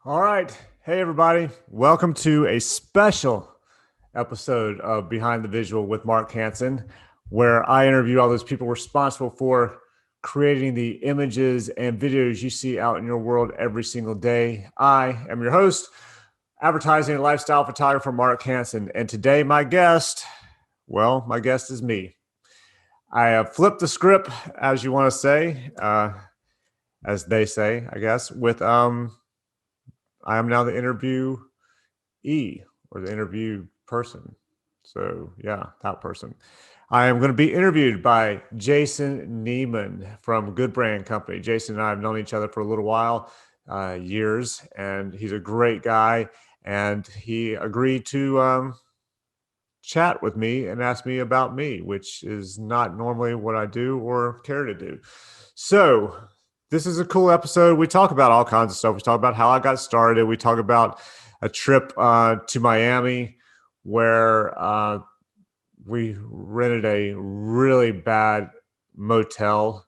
All right. Hey, everybody. Welcome to a special episode of Behind the Visual with Mark Hanson, where I interview all those people responsible for creating the images and videos you see out in your world every single day. I am your host, advertising and lifestyle photographer Mark Hanson. And today, my guest is me. I have flipped the script, as you want to say, as they say, I guess, with I am now the interviewee or the interview person. So yeah, that person. I am going to be interviewed by Jason Neman from Good Brand Company. Jason and I have known each other for a little while, years, and he's a great guy. And he agreed to chat with me and ask me about me, which is not normally what I do or care to do. So this is a cool episode. We talk about all kinds of stuff. We talk about how I got started. We talk about a trip to Miami where we rented a really bad motel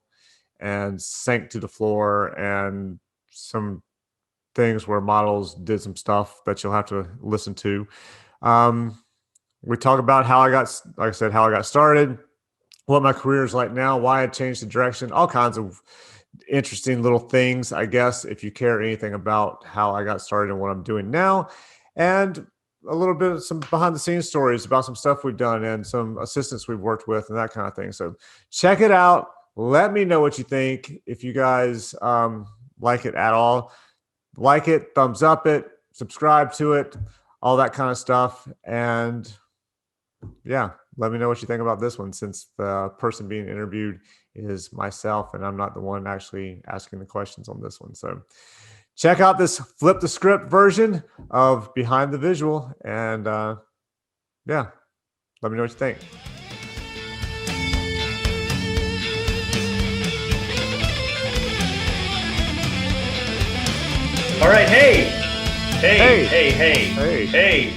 and sank to the floor, and some things where models did some stuff that you'll have to listen to. We talk about how I got, like I said, how I got started, what my career is like now, why I changed the direction, all kinds of interesting little things, I guess, if you care anything about how I got started and what I'm doing now, and a little bit of some behind the scenes stories about some stuff we've done and some assistants we've worked with and that kind of thing. So check it out. Let me know what you think. If you guys like it at all, like it, thumbs up it, subscribe to it, all that kind of stuff. And yeah, let me know what you think about this one, since the person being interviewed is myself and I'm not the one actually asking the questions on this one. So check out this flip the script version of Behind the Visual, and yeah, let me know what you think. All right, hey. Hey.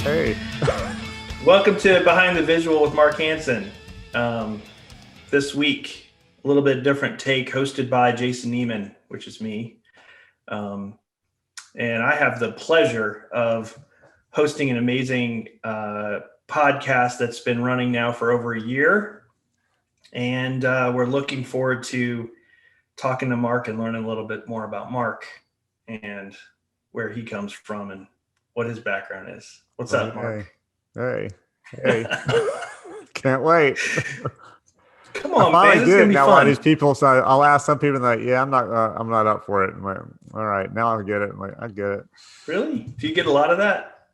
Welcome to Behind the Visual with Mark Hanson. This week, a little bit different take, hosted by Jason Neman, which is me. And I have the pleasure of hosting an amazing podcast that's been running now for over a year. And we're looking forward to talking to Mark and learning a little bit more about Mark and where he comes from and what his background is. What's up, Mark? Hey. Can't wait. Come on, man. This is gonna be now. fun. All these people, so I'll ask some people like, "Yeah, I'm not up for it." I'm like, "All right, now I get it." I'm like, I get it. Really? Do you get a lot of that?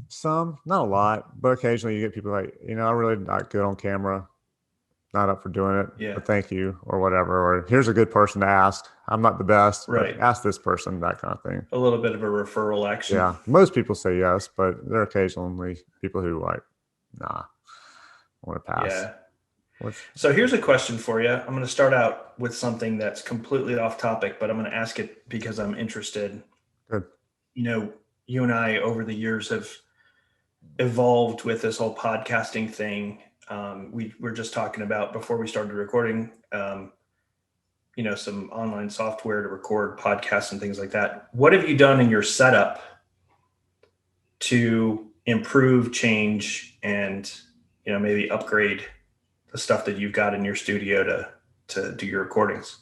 Some, not a lot, but occasionally you get people like, I'm really not good on camera, not up for doing it, Yeah. but thank you, or whatever. Or here's a good person to ask. I'm not the best, Right. but ask this person, that kind of thing. A little bit of a referral action. Yeah, most people say yes, but there are occasionally people who like, nah, I want to pass. Yeah. So here's a question for you. I'm going to start out with something that's completely off topic, but I'm going to ask it because I'm interested. Good. You and I over the years have evolved with this whole podcasting thing. We were just talking about before we started recording, some online software to record podcasts and things like that. What have you done in your setup to improve, change, and maybe upgrade the stuff that you've got in your studio to do your recordings?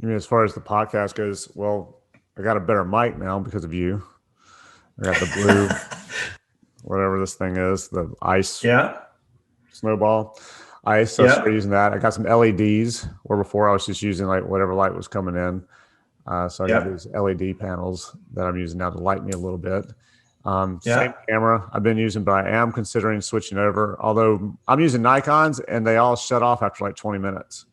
I mean, as far as the podcast goes, well, I got a better mic now because of you. I got the blue, whatever this thing is, the ice. Yeah. Snowball ice. So I started using that. I got some LEDs, where before I was just using like whatever light was coming in. So I got these LED panels that I'm using now to light me a little bit. Same camera I've been using, but I am considering switching over. Although I'm using Nikons and they all shut off after like 20 minutes.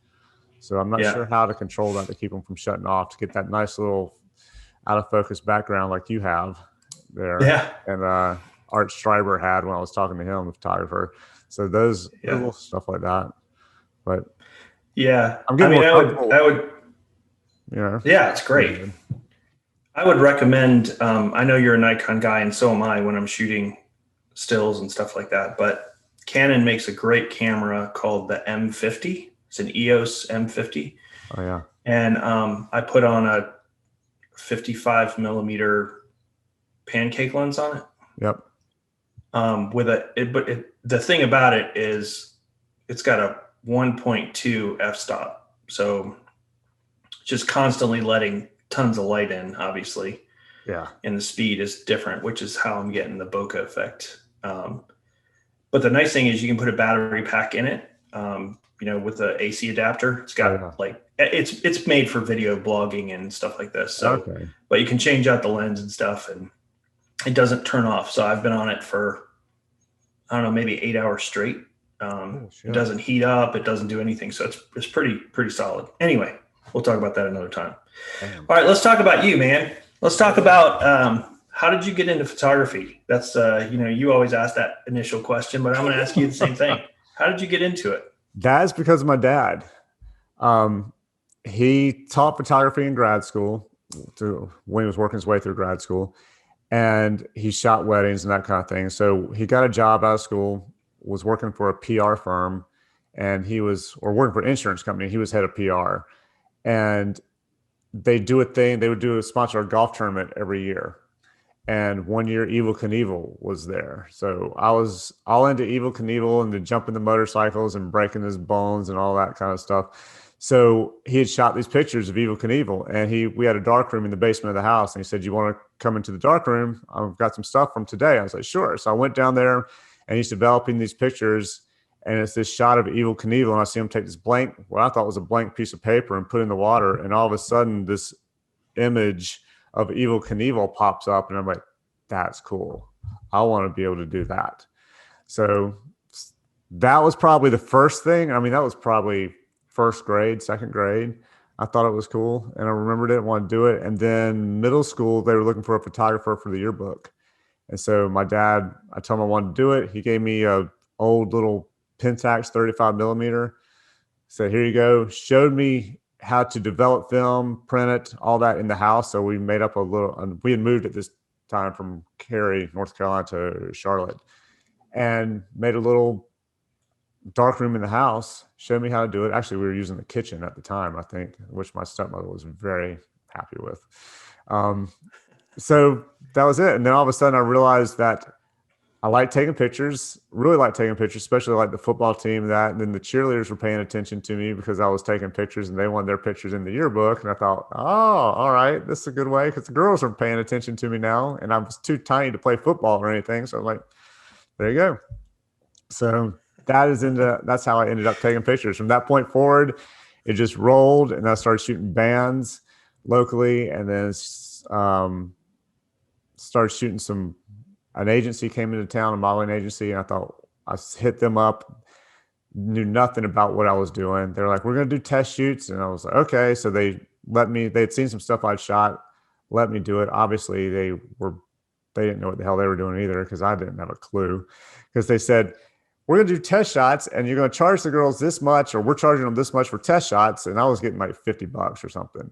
So I'm not sure how to control that to keep them from shutting off, to get that nice little out of focus background like you have there. Yeah. And Art Streiber had when I was talking to him, the photographer. So those little stuff like that. But I'm getting more comfortable. I would. Yeah, it's great. I would recommend, I know you're a Nikon guy and so am I when I'm shooting stills and stuff like that, but Canon makes a great camera called the M50. It's an EOS M50. Oh yeah. And I put on 55 millimeter pancake lens on it. Yep. The thing about it is it's got a 1.2 f-stop. So just constantly letting tons of light in, obviously. Yeah. And the speed is different, which is how I'm getting the bokeh effect. But the nice thing is you can put a battery pack in it, with the AC adapter. It's got it's made for video blogging and stuff like this. So, but you can change out the lens and stuff, and it doesn't turn off. So I've been on it for, I don't know, maybe 8 hours straight. It doesn't heat up. It doesn't do anything. So it's pretty solid. Anyway, we'll talk about that another time. Damn. All right, let's talk about you, man. Let's talk about how did you get into photography? That's you always ask that initial question, but I'm going to ask you the same thing. How did you get into it? That's because of my dad. He taught photography in grad school when he was working his way through grad school, and he shot weddings and that kind of thing. So he got a job out of school, was working for a PR firm, and working for an insurance company. He was head of PR, and they would sponsor a golf tournament every year. And one year, Evel Knievel was there. So I was all into Evel Knievel and the jumping the motorcycles and breaking his bones and all that kind of stuff. So he had shot these pictures of Evel Knievel, and we had a dark room in the basement of the house. And he said, "You want to come into the dark room? I've got some stuff from today." I was like, "Sure." So I went down there, and he's developing these pictures. And it's this shot of Evel Knievel, and I see him take this what I thought was a blank piece of paper, and put it in the water. And all of a sudden, this image of Evel Knievel pops up, and I'm like, "That's cool. I want to be able to do that." So that was probably the first thing. I mean, that was probably first grade, second grade. I thought it was cool, and I remembered it and wanted to do it. And then middle school, they were looking for a photographer for the yearbook. And so my dad, I told him I wanted to do it. He gave me a old little Pentax 35 millimeter. Said, "Here you go." Showed me how to develop film, print it, all that in the house. So we made up we had moved at this time from Cary, North Carolina to Charlotte, and made a little dark room in the house. Showed me how to do it. Actually, we were using the kitchen at the time, I think, which my stepmother was very happy with. So that was it. And then all of a sudden I realized that I like taking pictures, really like taking pictures, especially like the football team and then the cheerleaders were paying attention to me because I was taking pictures and they wanted their pictures in the yearbook. And I thought, oh, all right, this is a good way because the girls are paying attention to me now. And I was too tiny to play football or anything. So I'm like, there you go. So that's how I ended up taking pictures. From that point forward, it just rolled, and I started shooting bands locally, and then started shooting an agency came into town, a modeling agency, and I thought, I hit them up, knew nothing about what I was doing. They're like, "We're going to do test shoots." And I was like, okay. So they'd seen some stuff I'd shot, let me do it. Obviously they didn't know what the hell they were doing either, because I didn't have a clue, because they said, "We're going to do test shots and you're going to charge the girls this much, or we're charging them this much for test shots." And I was getting like $50 or something.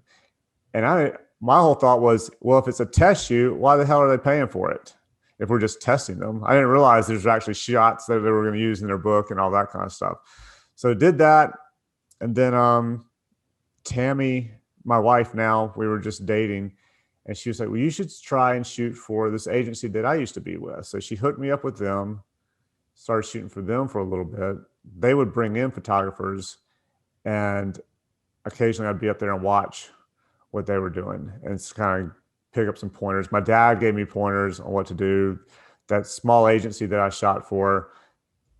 And my whole thought was, well, if it's a test shoot, why the hell are they paying for it if we're just testing them? I didn't realize there's actually shots that they were going to use in their book and all that kind of stuff. So I did that. And then Tammy, my wife now, we were just dating, and she was like, "Well, you should try and shoot for this agency that I used to be with." So she hooked me up with them, started shooting for them for a little bit. They would bring in photographers, and occasionally I'd be up there and watch what they were doing and kind of pick up some pointers. My dad gave me pointers on what to do. That small agency that I shot for,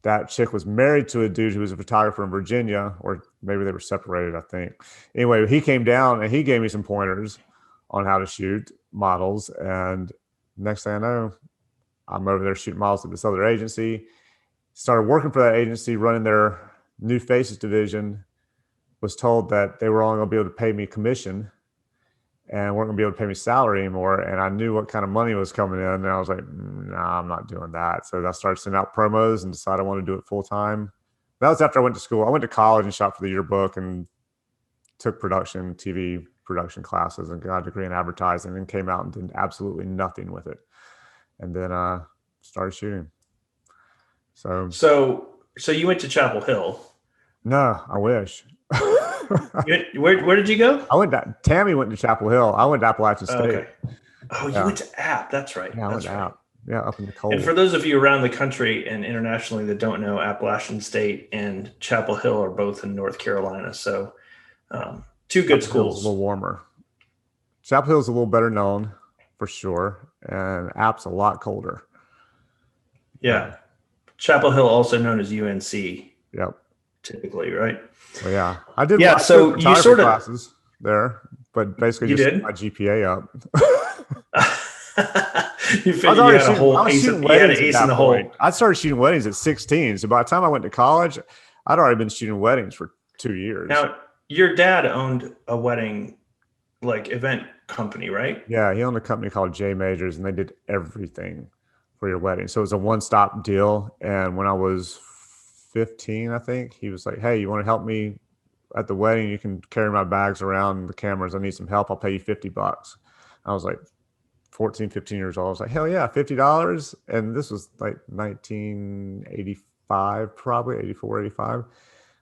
that chick was married to a dude who was a photographer in Virginia, or maybe they were separated, I think. Anyway, he came down and he gave me some pointers on how to shoot models. And next thing I know, I'm over there shooting models at this other agency. Started working for that agency, running their new faces division. Was told that they were only going to be able to pay me commission and weren't going to be able to pay me salary anymore. And I knew what kind of money was coming in. And I was like, "Nah, I'm not doing that." So I started sending out promos and decided I wanted to do it full time. That was after I went to school. I went to college and shot for the yearbook and took TV production classes and got a degree in advertising, and came out and did absolutely nothing with it. And then started shooting. So you went to Chapel Hill. No, I wish. Where did you go? Tammy went to Chapel Hill. I went to Appalachian State. Okay. Oh, you Yeah. went to App. That's right. Yeah, I went That's to right. App. Yeah, up in the And for cold. those of you around the country and internationally that don't know, Appalachian State and Chapel Hill are both in North Carolina. So, two good Chapel Hill's a little schools. warmer. Chapel Hill's a little better known for sure, and App's a lot colder. Yeah. Chapel Hill, also known as UNC, Yep. typically, right? Well, yeah, Yeah. I took So you photography sort of, classes there, but basically you just to get did. my GPA up. You figured you had a I whole was ace. shooting You had an weddings at ace in that the point. hole. I started shooting weddings at 16. So by the time I went to college, I'd already been shooting weddings for 2 years. Now, your dad owned a wedding like event company, right? Yeah, he owned a company called J Majors, and they did everything for your wedding. So it was a one-stop deal. And when I was 15, I think, he was like, "Hey, you want to help me at the wedding? You can carry my bags around the cameras. I need some help. I'll pay you $50." I was like 14, 15 years old. I was like, "Hell yeah, $50." And this was like 1985, probably 84, 85. I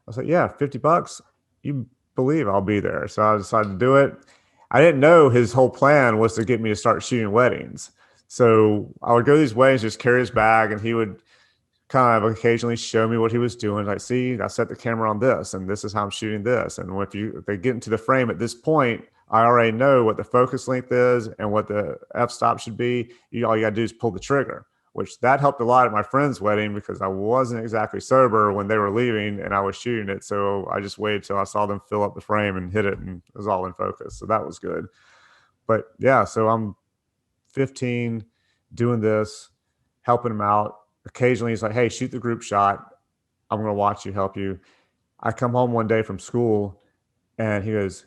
was like, "Yeah, $50. You believe I'll be there." So I decided to do it. I didn't know his whole plan was to get me to start shooting weddings. So I would go to these weddings, just carry his bag, and he would kind of occasionally show me what he was doing. Like, see, I set the camera on this, and this is how I'm shooting this. And if they get into the frame at this point, I already know what the focus length is and what the f-stop should be. All you got to do is pull the trigger, which that helped a lot at my friend's wedding because I wasn't exactly sober when they were leaving and I was shooting it. So I just waited till I saw them fill up the frame and hit it, and it was all in focus. So that was good. But yeah, so I'm 15 doing this, helping him out. Occasionally he's like, "Hey, shoot the group shot. I'm going to watch you, help you." I come home one day from school and he goes,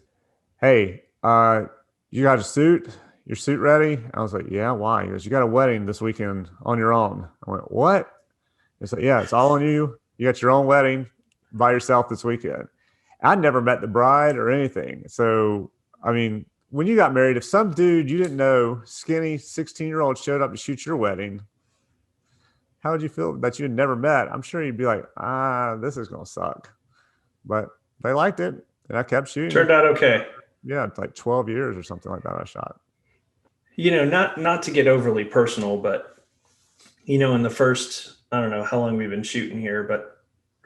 "Hey, you got a suit? Your suit ready?" I was like, "Yeah, why?" He goes, "You got a wedding this weekend on your own." I went, "What?" He's like, "Yeah, it's all on you. You got your own wedding by yourself this weekend." I never met the bride or anything. So, I mean, when you got married, if some dude you didn't know, skinny 16-year-old showed up to shoot your wedding, how would you feel that you had never met? I'm sure you'd be like, this is going to suck. But they liked it, and I kept shooting. Turned out okay. Yeah, it's like 12 years or something like that I shot. Not to get overly personal, but in the first, I don't know how long we've been shooting here, but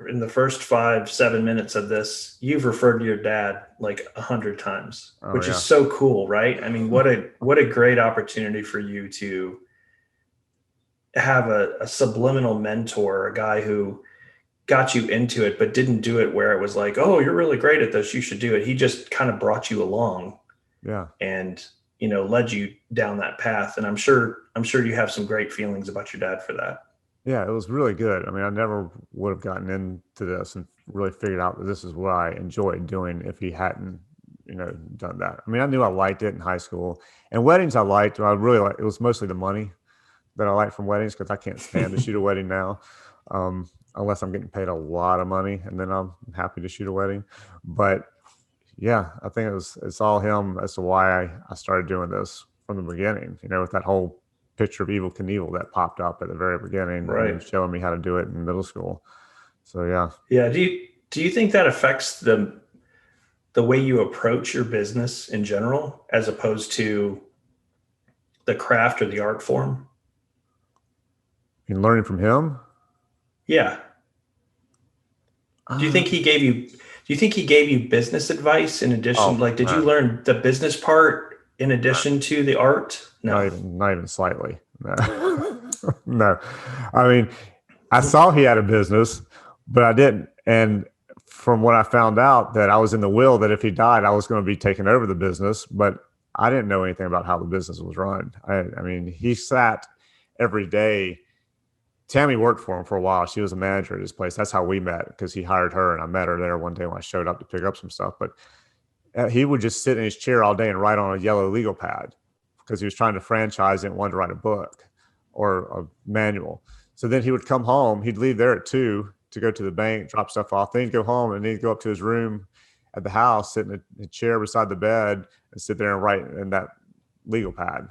in the first 5-7 minutes of this, you've referred to your dad like 100 times, which is so cool, right? I mean, what a great opportunity for you to have a subliminal mentor, a guy who got you into it, but didn't do it where it was like, "Oh, you're really great at this, you should do it." He just kind of brought you along, yeah, and led you down that path. And I'm sure you have some great feelings about your dad for that. Yeah, it was really good. I mean, I never would have gotten into this and really figured out that this is what I enjoyed doing if he hadn't, done that. I mean, I knew I liked it in high school, and weddings I liked. I really liked. It was mostly the money that I liked from weddings because I can't stand to shoot a wedding now, unless I'm getting paid a lot of money, and then I'm happy to shoot a wedding. But yeah, I think it's all him as to why I started doing this from the beginning. With that whole picture of Evel Knievel that popped up at the very beginning, Right. and showing me how to do it in middle school. So yeah. Yeah. Do you think that affects the way you approach your business in general, as opposed to the craft or the art form? In learning from him? Yeah. Do you think he gave you business advice in addition? Like, did you learn the business part in addition to the art? No. Not even slightly. No. No. I mean, I saw he had a business, but I didn't. And from what I found out, that I was in the will that if he died, I was going to be taking over the business, but I didn't know anything about how the business was run. I mean, he sat every day. Tammy worked for him for a while. She was a manager at his place. That's how we met, because he hired her, and I met her there one day when I showed up to pick up some stuff. But he would just sit in his chair all day and write on a yellow legal pad because he was trying to franchise it and wanted to write a book or a manual. So then he would come home. He'd leave there at 2 to go to the bank, drop stuff off. Then he'd go home, and then he'd go up to his room at the house, sit in a chair beside the bed and sit there and write in that legal pad,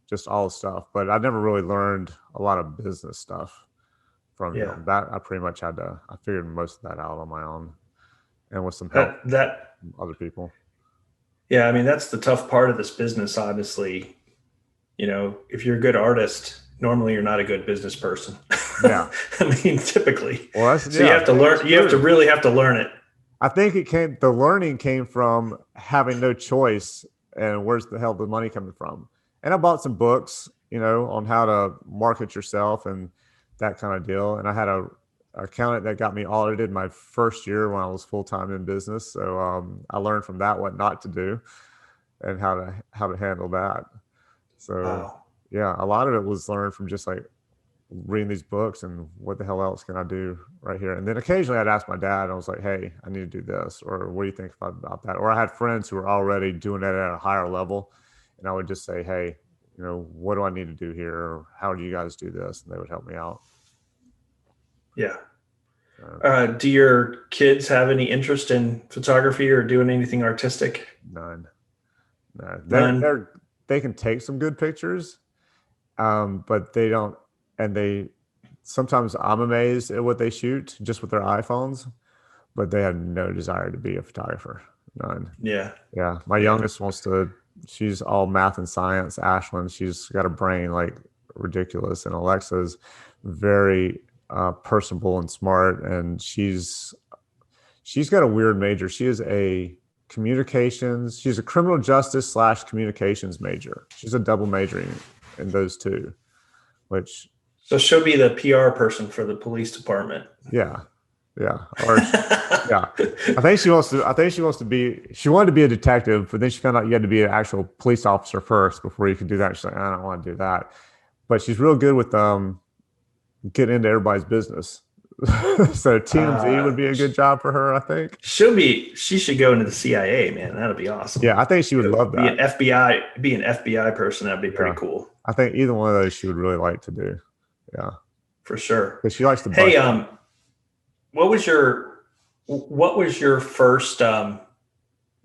just all the stuff. But I never really learned a lot of business stuff from him. That I pretty much I figured most of that out on my own, and with some help. That other people. Yeah. I mean, that's the tough part of this business, honestly. If you're a good artist, normally you're not a good business person. Yeah. I mean, typically. Well, So you have to learn, really have to learn it. I think the learning came from having no choice and where's the hell the money coming from. And I bought some books, on how to market yourself and that kind of deal. And I had a accountant that got me audited my first year when I was full-time in business. So I learned from that what not to do and how to handle that. So Wow. yeah, a lot of it was learned from just like reading these books and what the hell else can I do right here. And then occasionally I'd ask my dad, I was like, hey, I need to do this, or what do you think about that? Or I had friends who were already doing it at a higher level, and I would just say, hey, what do I need to do here? Or how do you guys do this? And they would help me out. Yeah. Do your kids have any interest in photography or doing anything artistic? None. None. They can take some good pictures, but they don't. And sometimes I'm amazed at what they shoot just with their iPhones, but they have no desire to be a photographer. None. Yeah. Yeah. My youngest she's all math and science. Ashlyn, she's got a brain like ridiculous. And Alexa's very personable and smart. And she's got a weird major. She's a criminal justice / communications major. She's a double majoring in those two, which. So she'll be the PR person for the police department. Yeah. Yeah. Or yeah. I think she wanted to be a detective, but then she found out you had to be an actual police officer first before you could do that. She's like, I don't want to do that. But she's real good with getting into everybody's business. So TMZ would be a good job for her, I think. She should go into the CIA, man. That'd be awesome. Yeah, I think she would love that. Be an FBI person. That'd be pretty cool. I think either one of those she would really like to do. Yeah, for sure. Because she likes to. Hey, what was your first?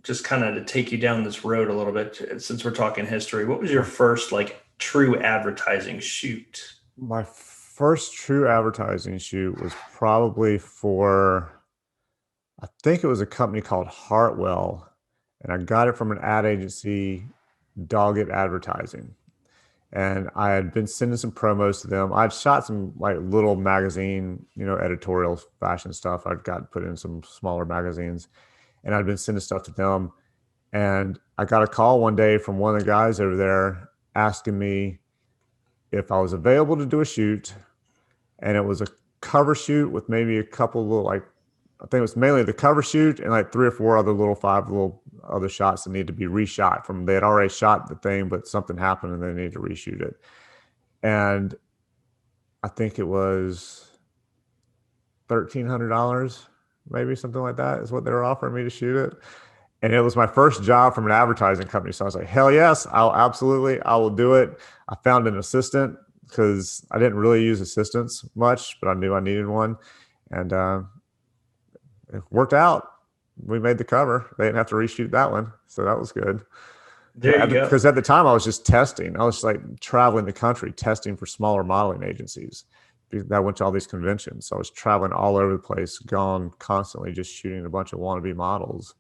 Just kind of to take you down this road a little bit, since we're talking history. What was your first like true advertising shoot? My first true advertising shoot was probably I think it was a company called Hartwell, and I got it from an ad agency, Dogged Advertising. And I had been sending some promos to them. I'd shot some like little magazine, editorial fashion stuff. I'd got put in some smaller magazines, and I'd been sending stuff to them. And I got a call one day from one of the guys over there asking me if I was available to do a shoot. And it was a cover shoot with maybe a couple little, like, I think it was mainly the cover shoot and like 3 or 4 other 5 little other shots that need to be reshot from. They had already shot the thing, but something happened and they needed to reshoot it. And I think it was $1,300, maybe something like that is what they were offering me to shoot it. And it was my first job from an advertising company. So I was like, hell yes, I will do it. I found an assistant because I didn't really use assistants much, but I knew I needed one. And it worked out. We made the cover. They didn't have to reshoot that one. So that was good. There you go. Because at the time I was just testing. I was like traveling the country, testing for smaller modeling agencies. I went to all these conventions. So I was traveling all over the place, gone constantly, just shooting a bunch of wannabe models.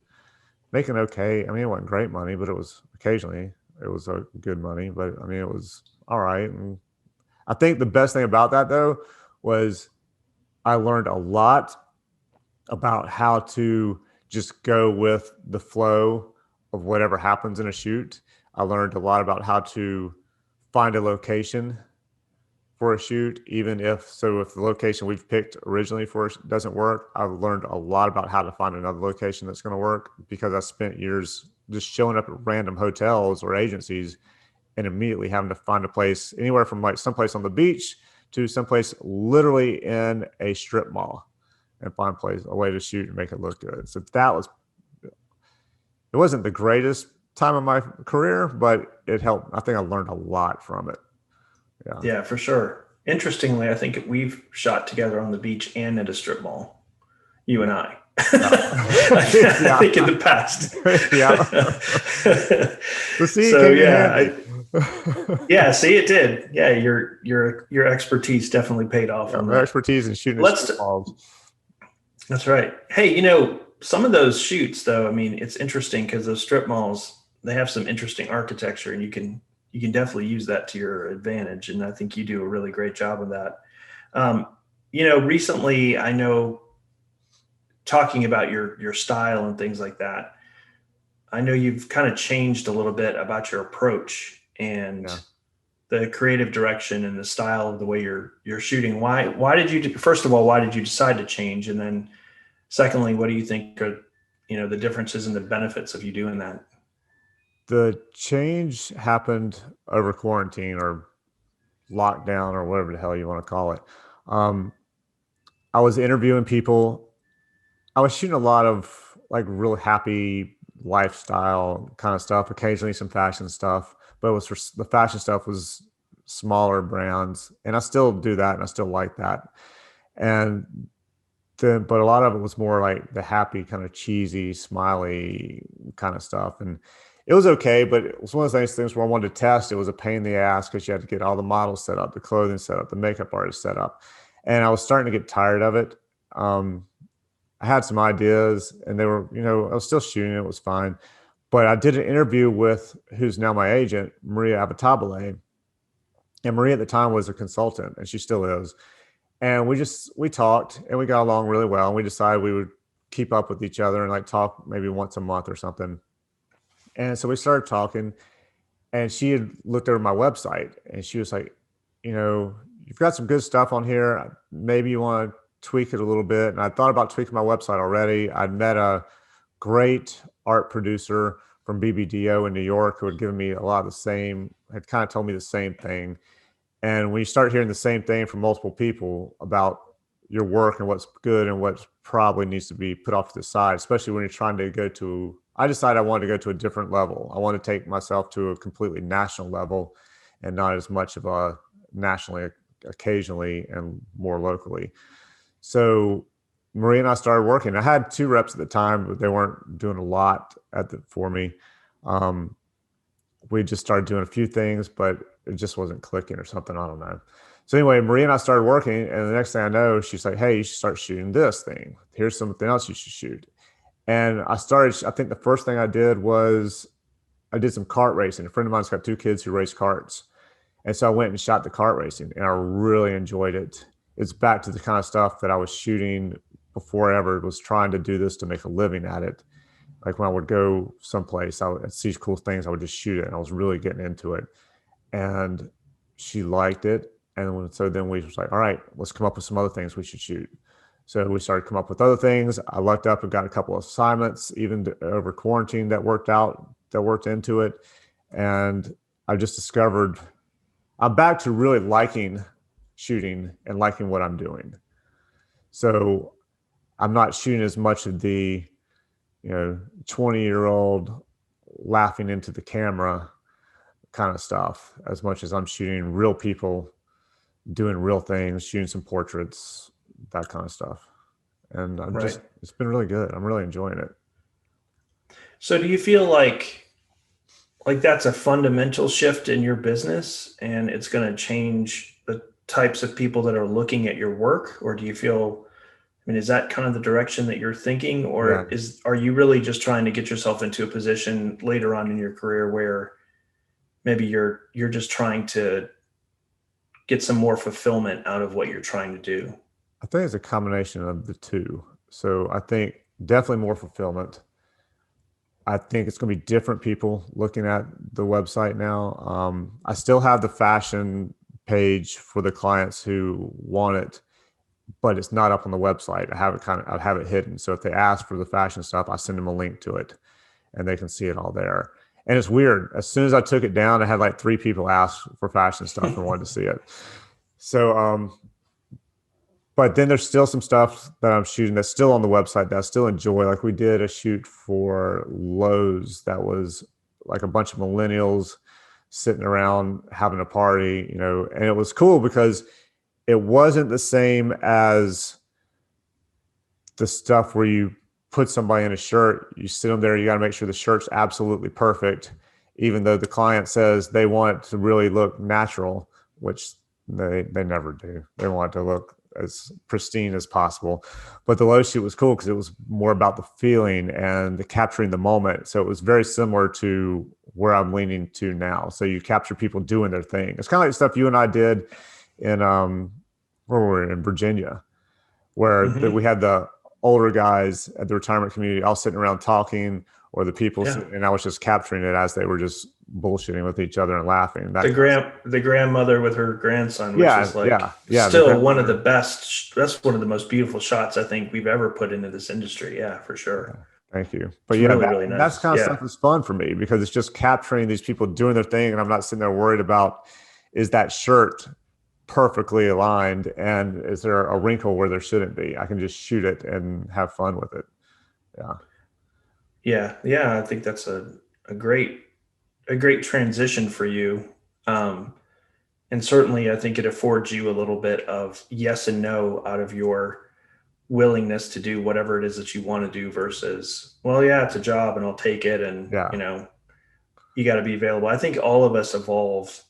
Making okay. I mean, it wasn't great money, but it was a good money. But I mean, it was all right. And I think the best thing about that though was I learned a lot about how to just go with the flow of whatever happens in a shoot. I learned a lot about how to find a location for a shoot, even if the location we've picked originally for us doesn't work. I've learned a lot about how to find another location that's going to work because I spent years just showing up at random hotels or agencies and immediately having to find a place anywhere from like someplace on the beach to someplace literally in a strip mall and find a way to shoot and make it look good. So it wasn't the greatest time of my career, but it helped. I think I learned a lot from it. Yeah, for sure. Interestingly, I think we've shot together on the beach and at a strip mall, you and I. I think in the past. Yeah. See, it did. Yeah, your expertise definitely paid off. My expertise in shooting. That's right. Hey, some of those shoots, though, I mean, it's interesting because those strip malls, they have some interesting architecture, and you can definitely use that to your advantage. And I think you do a really great job of that. Um, recently, I know, talking about your style and things like that, I know you've kind of changed a little bit about your approach and Yeah. the creative direction and the style of the way you're shooting. Why did you, first of all, why did you decide to change? And then secondly, what do you think are, the differences and the benefits of you doing that? The change happened over quarantine or lockdown or whatever the hell you want to call it. Um, I was interviewing people. I was shooting a lot of like real happy lifestyle kind of stuff, occasionally some fashion stuff, but it was for the fashion stuff was smaller brands. And I still do that and I still like that. And then, but a lot of it was more like the happy, kind of cheesy, smiley kind of stuff. And it was okay, but it was one of those things where I wanted to test. It was a pain in the ass because you had to get all the models set up, the clothing set up, the makeup artist set up. And I was starting to get tired of it. Um, I had some ideas and they were, I was still shooting. It was fine. But I did an interview with who's now my agent, Maria Avatabile. And Maria at the time was a consultant and she still is. And we talked and we got along really well. And we decided we would keep up with each other and like talk maybe once a month or something. And so we started talking and she had looked over my website and she was like, you've got some good stuff on here. Maybe you want to tweak it a little bit. And I thought about tweaking my website already. I'd met a great art producer from BBDO in New York who had given me a lot of the same, had kind of told me the same thing. And when you start hearing the same thing from multiple people about your work and what's good and what probably needs to be put off to the side, especially when you're trying to I decided I wanted to go to a different level. I want to take myself to a completely national level and not as much of a nationally, occasionally, and more locally. So Marie and I started working. I had two reps at the time, but they weren't doing a lot for me. Um, we just started doing a few things, but it just wasn't clicking or something. I don't know. So anyway, Marie and I started working, and the next thing I know, she's like, "Hey, you should start shooting this thing. Here's something else you should shoot." And I started. I think the first thing I did was I did some kart racing. A friend of mine's got two kids who race karts, and so I went and shot the kart racing, and I really enjoyed it. It's back to the kind of stuff that I was shooting before I ever was trying to do this to make a living at it. Like when I would go someplace, I would see cool things, I would just shoot it, and I was really getting into it. And she liked it, and so then we was like, all right, let's come up with some other things we should shoot. So we started to come up with other things. I lucked up and got a couple of assignments, even over quarantine, that worked into it, and I just discovered I'm back to really liking shooting and liking what I'm doing. So I'm not shooting as much of the 20-year-old laughing into the camera kind of stuff as much as I'm shooting real people doing real things, shooting some portraits, that kind of stuff. And Right. it's been really good. I'm really enjoying it. So do you feel like that's a fundamental shift in your business and it's going to change the types of people that are looking at your work? Or do you feel, I mean, is that kind of the direction that you're thinking, Yeah. or are you really just trying to get yourself into a position later on in your career where maybe you're just trying to get some more fulfillment out of what you're trying to do? I think it's a combination of the two. So I think definitely more fulfillment. I think it's going to be different people looking at the website now. I still have the fashion page for the clients who want it, but it's not up on the website. I have it hidden. So if they ask for the fashion stuff, I send them a link to it and they can see it all there. And it's weird. As soon as I took it down, I had like 3 people ask for fashion stuff and wanted to see it. So, but then there's still some stuff that I'm shooting that's still on the website that I still enjoy. Like we did a shoot for Lowe's that was like a bunch of millennials sitting around having a party, and it was cool because it wasn't the same as the stuff where you put somebody in a shirt, you sit them there, you got to make sure the shirt's absolutely perfect, even though the client says they want it to really look natural, which they never do. They want it to look as pristine as possible. But the low shoot was cool because it was more about the feeling and the capturing the moment. So it was very similar to where I'm leaning to now. So you capture people doing their thing. It's kind of like stuff you and I did in where were we in Virginia, where we had the older guys at the retirement community all sitting around talking, or the people, and I was just capturing it as they were just bullshitting with each other and laughing. The grandmother with her grandson, which is still one of the best. That's one of the most beautiful shots I think we've ever put into this industry. Yeah, for sure. Yeah, thank you. But it's really nice. That's kind of stuff that's fun for me because it's just capturing these people doing their thing, and I'm not sitting there worried about, is that shirt perfectly aligned and is there a wrinkle where there shouldn't be? I can just shoot it and have fun with it. Yeah. I think that's a great transition for you. And certainly I think it affords you a little bit of yes and no out of your willingness to do whatever it is that you want to do versus, well, yeah, it's a job and I'll take it. And, you got to be available. I think all of us evolve.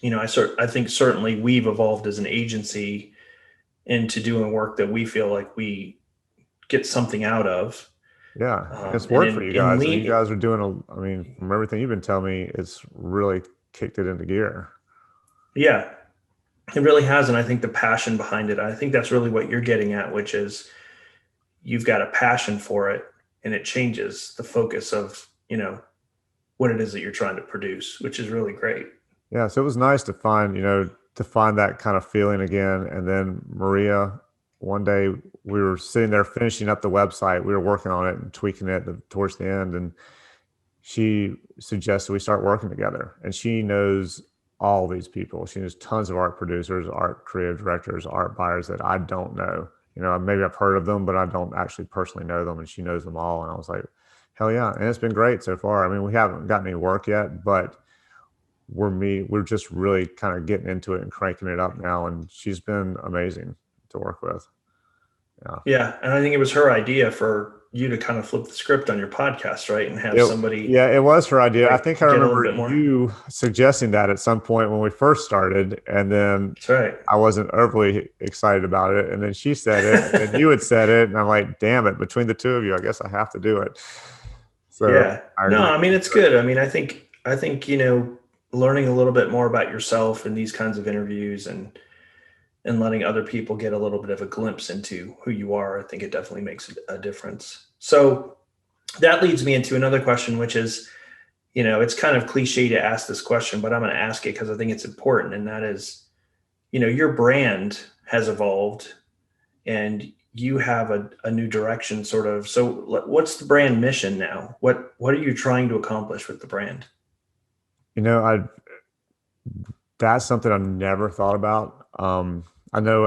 I think certainly we've evolved as an agency into doing work that we feel like we get something out of. Yeah, it's worked for you guys. And you guys are doing from everything you've been telling me, it's really kicked it into gear. Yeah, it really has. And I think the passion behind it, I think that's really what you're getting at, which is you've got a passion for it and it changes the focus of, what it is that you're trying to produce, which is really great. Yeah, so it was nice to find that kind of feeling again. And then Maria, one day we were sitting there finishing up the website. We were working on it and tweaking it towards the end. And she suggested we start working together. And she knows all these people. She knows tons of art producers, art creative directors, art buyers that I don't know. Maybe I've heard of them, but I don't actually personally know them. And she knows them all. And I was like, hell yeah. And it's been great so far. We haven't gotten any work yet, but we're just really kind of getting into it and cranking it up now. And she's been amazing to work with. Yeah. And I think it was her idea for you to kind of flip the script on your podcast, right? And have somebody. Yeah, it was her idea. I think I remember you suggesting that at some point when we first started. And then that's right. I wasn't overly excited about it. And then she said it and you had said it. And I'm like, damn it, between the two of you, I guess I have to do it. So yeah. It's good. I think, learning a little bit more about yourself in these kinds of interviews and letting other people get a little bit of a glimpse into who you are, I think it definitely makes a difference. So that leads me into another question, which is, it's kind of cliche to ask this question, but I'm going to ask it because I think it's important. And that is, your brand has evolved and you have a new direction sort of. So what's the brand mission now? What are you trying to accomplish with the brand? That's something I've never thought about. I know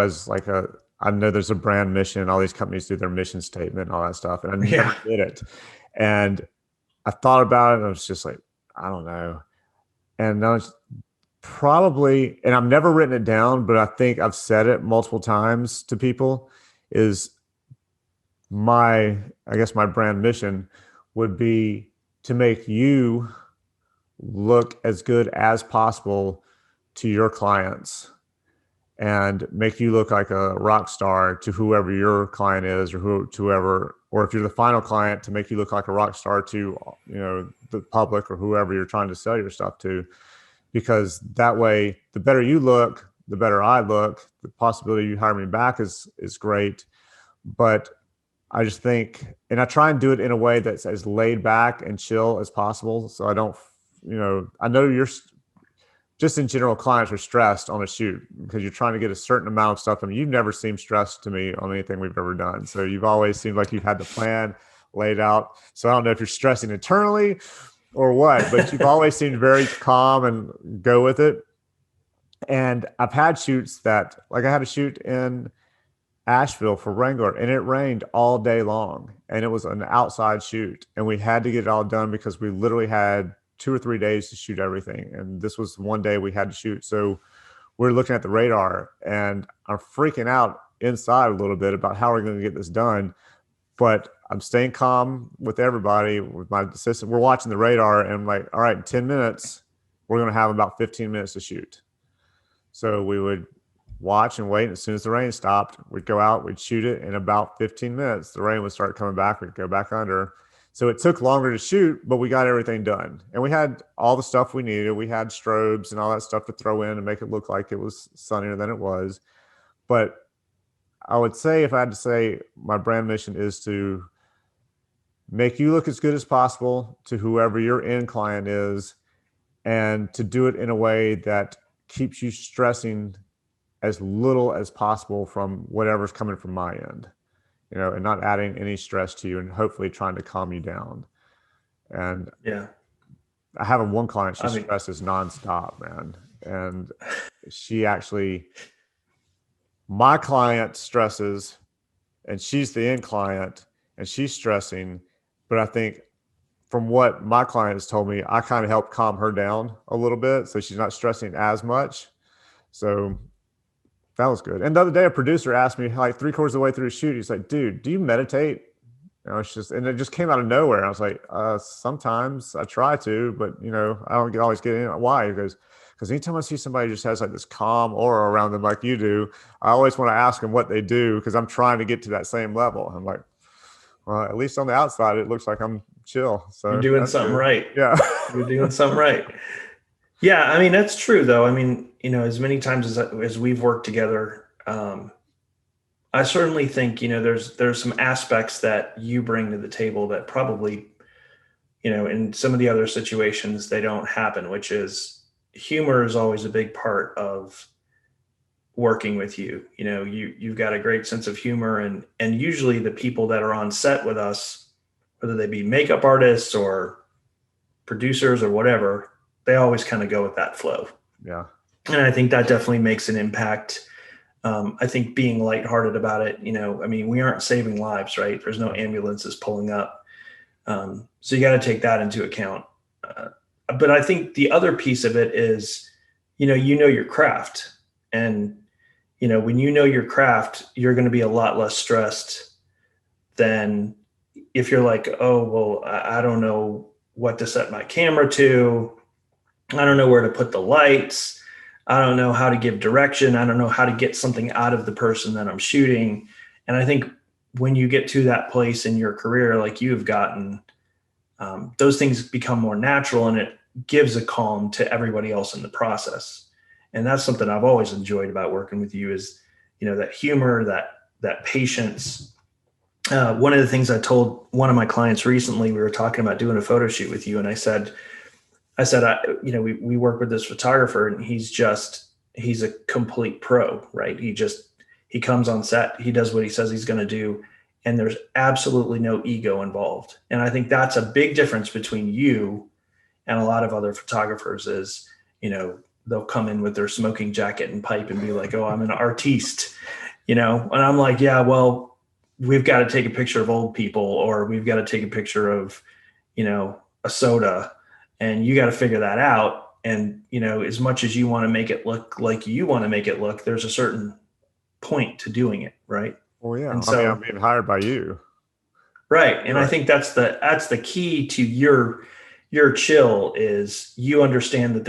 I know there's a brand mission. All these companies do their mission statement and all that stuff. And I never did it. And I thought about it and I was just like, I don't know. And I was probably, and I've never written it down, but I think I've said it multiple times to people, is my brand mission would be to make you look as good as possible to your clients and make you look like a rock star to whoever your client is or whoever, or if you're the final client, to make you look like a rock star to, the public or whoever you're trying to sell your stuff to, because that way, the better you look, the better I look, the possibility you hire me back is great. But I just think, and I try and do it in a way that's as laid back and chill as possible. So I don't, I know you're just in general, clients are stressed on a shoot because you're trying to get a certain amount of stuff. You've never seemed stressed to me on anything we've ever done. So you've always seemed like you've had the plan laid out. So I don't know if you're stressing internally or what, but you've always seemed very calm and go with it. And I've had shoots that, like I had a shoot in Asheville for Wrangler and it rained all day long and it was an outside shoot and we had to get it all done because we literally had 2 or 3 days to shoot everything. And this was one day we had to shoot. So we're looking at the radar and I'm freaking out inside a little bit about how we're going to get this done. But I'm staying calm with everybody, with my assistant. We're watching the radar and I'm like, all right, in 10 minutes, we're going to have about 15 minutes to shoot. So we would watch and wait. And as soon as the rain stopped, we'd go out, we'd shoot it. In about 15 minutes, the rain would start coming back. We'd go back under. So it took longer to shoot, but we got everything done. And we had all the stuff we needed. We had strobes and all that stuff to throw in and make it look like it was sunnier than it was. But I would say, if I had to say, my brand mission is to make you look as good as possible to whoever your end client is, and to do it in a way that keeps you stressing as little as possible from whatever's coming from my end, and not adding any stress to you, and hopefully trying to calm you down. And Yeah. I have one client, she stresses nonstop, man. And she actually, my client stresses and she's the end client and she's stressing. But I think from what my client has told me, I kind of helped calm her down a little bit, so she's not stressing as much. So that was good. And the other day, a producer asked me, like, 3/4 of the way through the shoot, he's like, "Dude, do you meditate?" It's just, and it just came out of nowhere. I was like, sometimes I try to, but I don't always get in. Why? He goes, because anytime I see somebody just has like this calm aura around them like you do, I always want to ask them what they do, because I'm trying to get to that same level. I'm like, well, at least on the outside, it looks like I'm chill. So you're doing something good. right. Yeah. You're doing something right. Yeah. I mean, that's true though. I mean, as many times as we've worked together, I certainly think, there's some aspects that you bring to the table that probably, in some of the other situations, they don't happen, which is humor is always a big part of working with you. You've got a great sense of humor, and usually the people that are on set with us, whether they be makeup artists or producers or whatever, they always kind of go with that flow. Yeah. And I think that definitely makes an impact. I think being lighthearted about it, I mean, we aren't saving lives, right? There's no ambulances pulling up. So you got to take that into account. But I think the other piece of it is, your craft. And, when you know your craft, you're going to be a lot less stressed than if you're like, oh, well, I don't know what to set my camera to. I don't know where to put the lights. I don't know how to give direction. I don't know how to get something out of the person that I'm shooting. And I think when you get to that place in your career, like you've gotten, those things become more natural, and it gives a calm to everybody else in the process. And that's something I've always enjoyed about working with you is, that humor, that patience. One of the things I told one of my clients recently, we were talking about doing a photo shoot with you, and I said, we work with this photographer, and he's a complete pro, right? He comes on set, he does what he says he's going to do, and there's absolutely no ego involved. And I think that's a big difference between you and a lot of other photographers is, they'll come in with their smoking jacket and pipe and be like, oh, I'm an artiste, and I'm like, yeah, well, we've got to take a picture of old people, or we've got to take a picture of, a soda, and you got to figure that out. And, as much as you want to make it look like you want to make it look, there's a certain point to doing it. Right. Well, yeah. And so, I'm being hired by you. Right. And right. I think that's the key to your chill is you understand that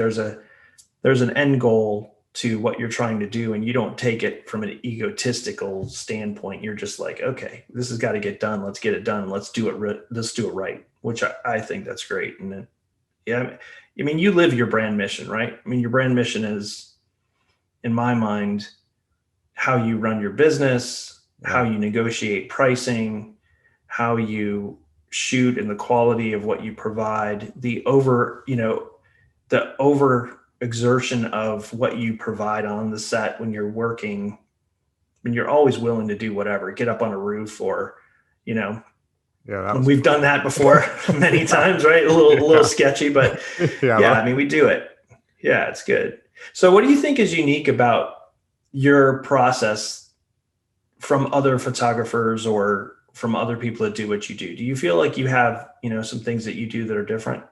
there's an end goal to what you're trying to do, and you don't take it from an egotistical standpoint. You're just like, okay, this has got to get done. Let's get it done. Let's do it. Let's do it right. Which I think that's great. And then, yeah, I mean, you live your brand mission, right? I mean, your brand mission is, in my mind, how you run your business, how you negotiate pricing, how you shoot, and the quality of what you provide, the over exertion of what you provide on the set when you're working, when you're always willing to do whatever, get up on a roof, or, we've done that before many times, right? A little sketchy, but I mean, we do it. Yeah, it's good. So what do you think is unique about your process from other photographers or from other people that do what you do? Do you feel like you have, some things that you do that are different?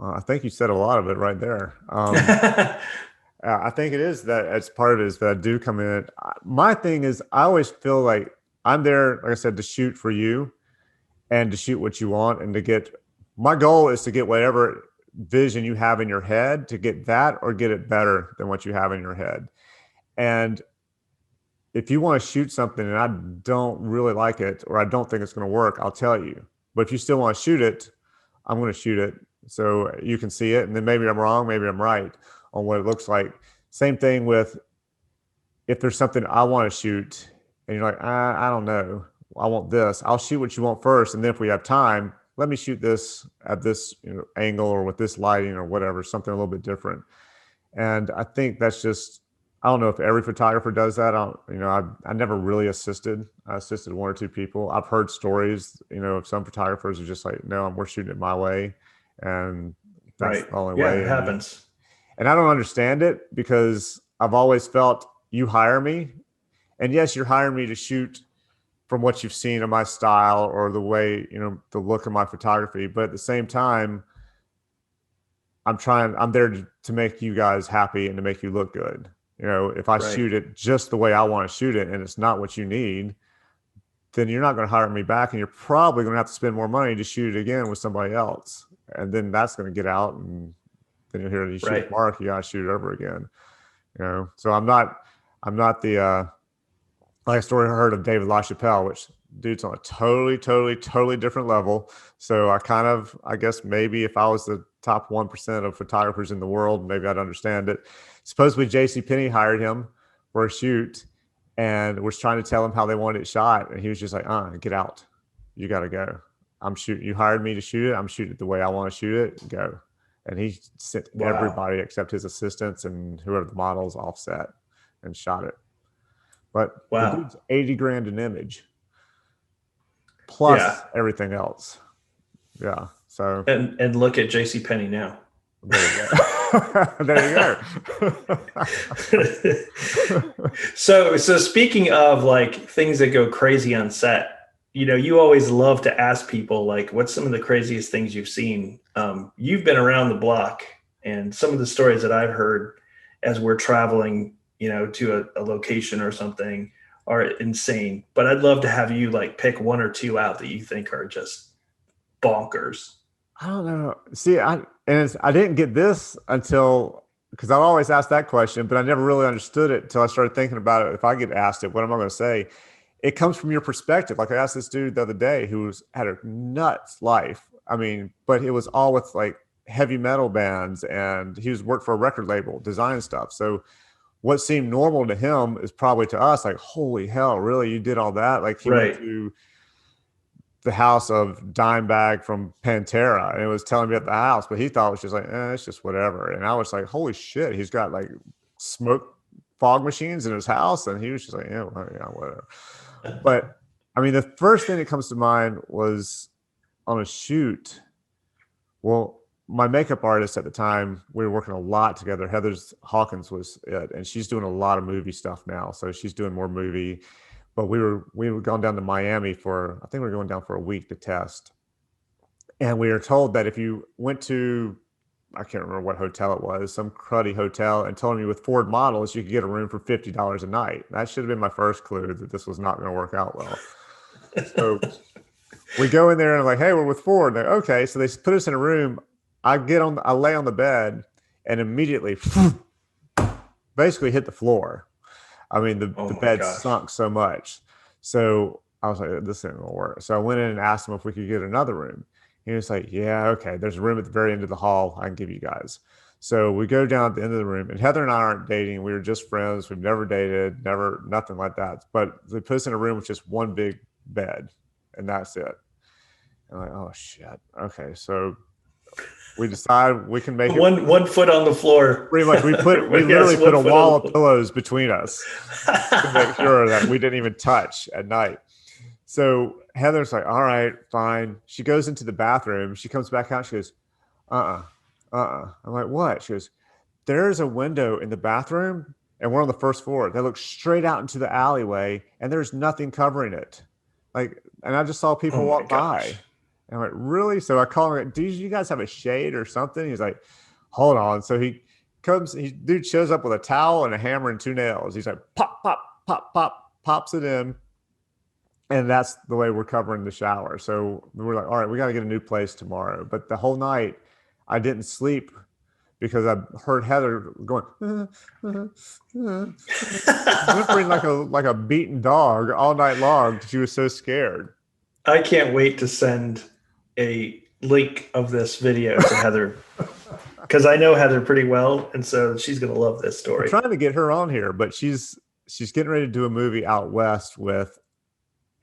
I think you said a lot of it right there. I think it is that as part of it is that I do come in. My thing is I always feel like I'm there, like I said, to shoot for you and to shoot what you want, and my goal is to get whatever vision you have in your head, to get that or get it better than what you have in your head. And if you want to shoot something and I don't really like it or I don't think it's going to work, I'll tell you. But if you still want to shoot it, I'm going to shoot it so you can see it. And then maybe I'm wrong, maybe I'm right on what it looks like. Same thing with if there's something I want to shoot and you're like, I don't know, I want this. I'll shoot what you want first. And then if we have time, let me shoot this at this angle or with this lighting or whatever, something a little bit different. And I think that's just, I don't know if every photographer does that. I never really assisted. I assisted one or two people. I've heard stories, of some photographers who just like, no, we're shooting it my way. And that's Right. the only Yeah, way. it happens. And I don't understand it because I've always felt you hire me. And yes, you're hiring me to shoot from what you've seen of my style or the way, the look of my photography. But at the same time, I'm there to make you guys happy and to make you look good. If I Right. shoot it just the way I want to shoot it and it's not what you need, then you're not going to hire me back and you're probably going to have to spend more money to shoot it again with somebody else. And then that's going to get out and then you'll hear you shoot Right. Mark, you got to shoot it over again. So I'm not the like a story I heard of David LaChapelle, which dude's on a totally, totally, totally different level. So I guess maybe if I was the top 1% of photographers in the world, maybe I'd understand it. Supposedly JCPenney hired him for a shoot and was trying to tell him how they wanted it shot. And he was just like, get out. You got to go. I'm shooting. You hired me to shoot it. I'm shooting it the way I want to shoot it. Go. And he sent Wow. everybody except his assistants and whoever the models offset and shot it. But the Wow. dude's 80 grand an image plus Yeah. everything else. Yeah. So And look at JCPenney now. there you go. There you go. So speaking of like things that go crazy on set, you always love to ask people like, what's some of the craziest things you've seen? You've been around the block, and some of the stories that I've heard as we're traveling, to a location or something are insane. But I'd love to have you like pick one or two out that you think are just bonkers. I don't know. See, I didn't get this until because I've always asked that question, but I never really understood it until I started thinking about it. If I get asked it, what am I going to say? It comes from your perspective. Like I asked this dude the other day who's had a nuts life. I mean, but it was all with like heavy metal bands and he was worked for a record label, design stuff. So what seemed normal to him is probably to us like, holy hell, really? You did all that? Like he went Right. to the house of Dimebag from Pantera and it was telling me at the house, but he thought it was just like, it's just whatever. And I was like, holy shit, he's got like smoke fog machines in his house. And he was just like, yeah, well, yeah, whatever. But I mean, the first thing that comes to mind was on a shoot. Well, my makeup artist at the time, we were working a lot together. Heather's Hawkins was it, and she's doing a lot of movie stuff now. So she's doing more movie. But we were going down to Miami I think we were going down for a week to test. And we were told that if you went to, I can't remember what hotel it was, some cruddy hotel, and told me with Ford models, you could get a room for $50 a night. That should have been my first clue that this was not going to work out well. So we go in there and like, hey, we're with Ford. Like, okay. So they put us in a room. I lay on the bed and immediately basically hit the floor. I mean, the bed sunk so much. So I was like, this ain't gonna work. So I went in and asked him if we could get another room. He was like, yeah, okay. There's a room at the very end of the hall I can give you guys. So we go down at the end of the room, and Heather and I aren't dating. We were just friends. We've never dated, never, nothing like that. But they put us in a room with just one big bed, and that's it. And I'm like, oh shit. Okay, so we decide we can make one foot on the floor. Pretty much, we literally put a wall of pillows between us to make sure that we didn't even touch at night. So Heather's like, all right, fine. She goes into the bathroom. She comes back out. She goes, I'm like, what? She goes, there's a window in the bathroom and we're on the first floor that looks straight out into the alleyway and there's nothing covering it. Like, and I just saw people walk by. And I'm like, really? So I call him, do you guys have a shade or something? He's like, hold on. So he comes, dude shows up with a towel and a hammer and 2 nails. He's like, pop, pop, pop, pop, pops it in. And that's the way we're covering the shower. So we're like, all right, we got to get a new place tomorrow. But the whole night I didn't sleep because I heard Heather going, whimpering like a beaten dog all night long. She was so scared. I can't wait to send a link of this video to Heather because I know Heather pretty well, and so she's going to love this We're story. trying to get her on here, but she's getting ready to do a movie out west with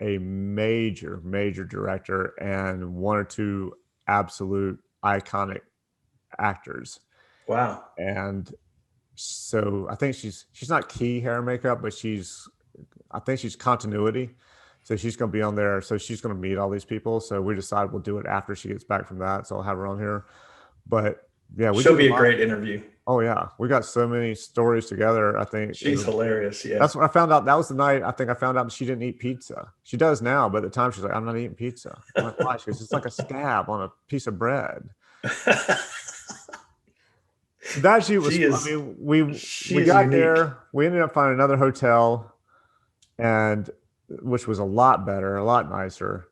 a major director and one or two absolute iconic actors. Wow. And so I think she's not key hair and makeup, but I think she's continuity. So she's going to be on there. So she's going to meet all these people. So we decided we'll do it after she gets back from that. So I'll have her on here. But yeah, we She'll did be a great interview. Oh yeah, we got so many stories together. I think She's hilarious. Yeah, that's what I found out. That was the night I think I found out she didn't eat pizza. She does now, but at the time she's like, "I'm not eating pizza." I'm like, why? She goes, "It's like a scab on a piece of bread." That she was. I mean, we got unique. There. We ended up finding another hotel, and which was a lot better, a lot nicer.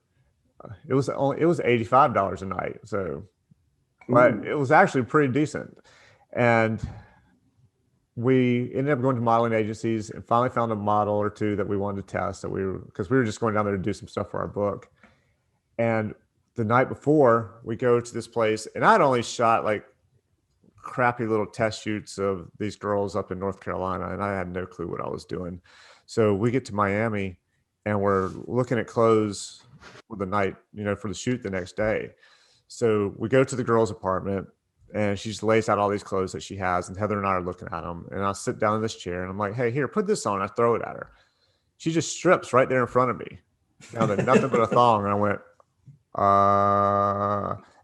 It was $85 a night, so, but it was actually pretty decent. And we ended up going to modeling agencies and finally found a model or two that we wanted to test because we were just going down there to do some stuff for our book. And the night before we go to this place, and I'd only shot like crappy little test shoots of these girls up in North Carolina, and I had no clue what I was doing. So we get to Miami and we're looking at clothes for the night, for the shoot the next day. So we go to the girl's apartment and she just lays out all these clothes that she has, and Heather and I are looking at them. And I'll sit down in this chair and I'm like, "Hey, here, put this on." I throw it at her. She just strips right there in front of me. Now that nothing but a thong. And I went,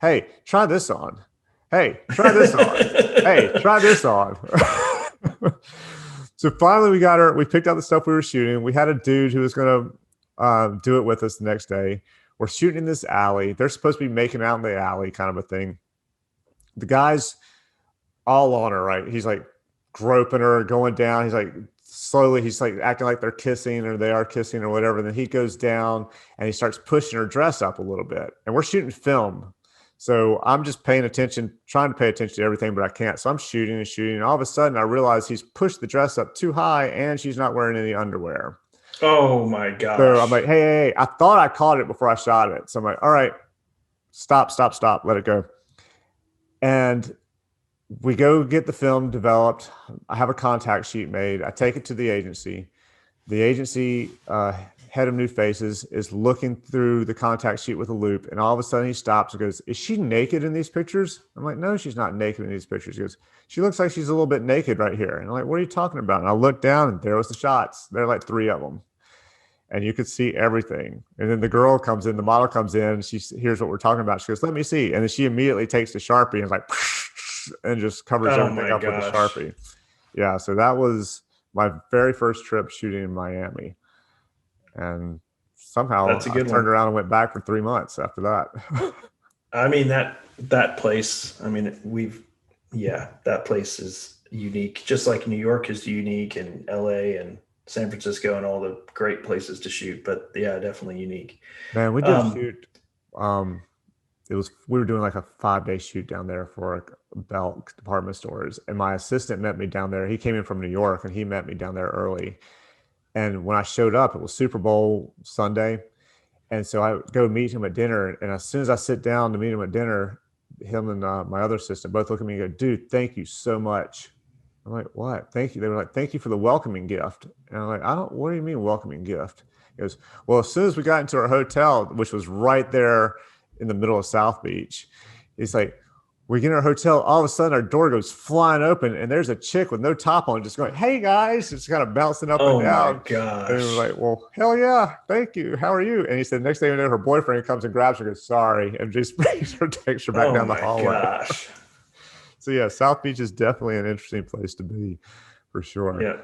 "Hey, try this on. Hey, try this on. Hey, try this on." So finally we got her. We picked out the stuff we were shooting. We had a dude who was going to do it with us the next day. We're shooting in this alley. They're supposed to be making out in the alley, kind of a thing. The guy's all on her, right? He's like groping her, going down. He's like slowly, he's like acting like they're kissing or they are kissing or whatever. And then he goes down and he starts pushing her dress up a little bit. And we're shooting film. So I'm just paying attention, trying to pay attention to everything, but I can't. So I'm shooting and shooting. And all of a sudden I realize he's pushed the dress up too high and she's not wearing any underwear. Oh my gosh. So I'm like, hey, I thought I caught it before I shot it. So I'm like, all right, stop, let it go. And we go get the film developed. I have a contact sheet made. I take it to the agency. The agency head of New Faces is looking through the contact sheet with a loop. And all of a sudden he stops and goes, "Is she naked in these pictures?" I'm like, "No, she's not naked in these pictures." He goes, "She looks like she's a little bit naked right here." And I'm like, "What are you talking about?" And I look down and there was the shots. There are like 3 of them. And you could see everything. And then the girl comes in, the model comes in, and she hears what we're talking about. She goes, "Let me see." And then she immediately takes the Sharpie and is like, and just covers everything up with the Sharpie. Yeah, so that was my very first trip shooting in Miami. And somehow I turned around and went back for 3 months after that. I mean, that place, I mean, that place is unique, just like New York is unique, and LA and San Francisco and all the great places to shoot. But yeah, definitely unique. Man, we did shoot. We were doing like a 5-day shoot down there for Belk department stores, and my assistant met me down there. He came in from New York and he met me down there early. And when I showed up, it was Super Bowl Sunday. And so I go meet him at dinner. And as soon as I sit down to meet him at dinner, him and my other assistant both look at me and go, "Dude, thank you so much." I'm like, "What? Thank you." They were like, "Thank you for the welcoming gift." And I'm like, "What do you mean welcoming gift?" He goes, "Well, as soon as we got into our hotel, which was right there in the middle of South Beach," he's like, "We get in our hotel, all of a sudden our door goes flying open and there's a chick with no top on just going, 'Hey guys,' just kind of bouncing up and down." Oh my gosh. And we're like, "Well, hell yeah, thank you. How are you?" And he said, next thing you know, her boyfriend comes and grabs her and goes, "Sorry," and just brings her, takes her back down the hallway. Gosh. So yeah, South Beach is definitely an interesting place to be, for sure. Yeah,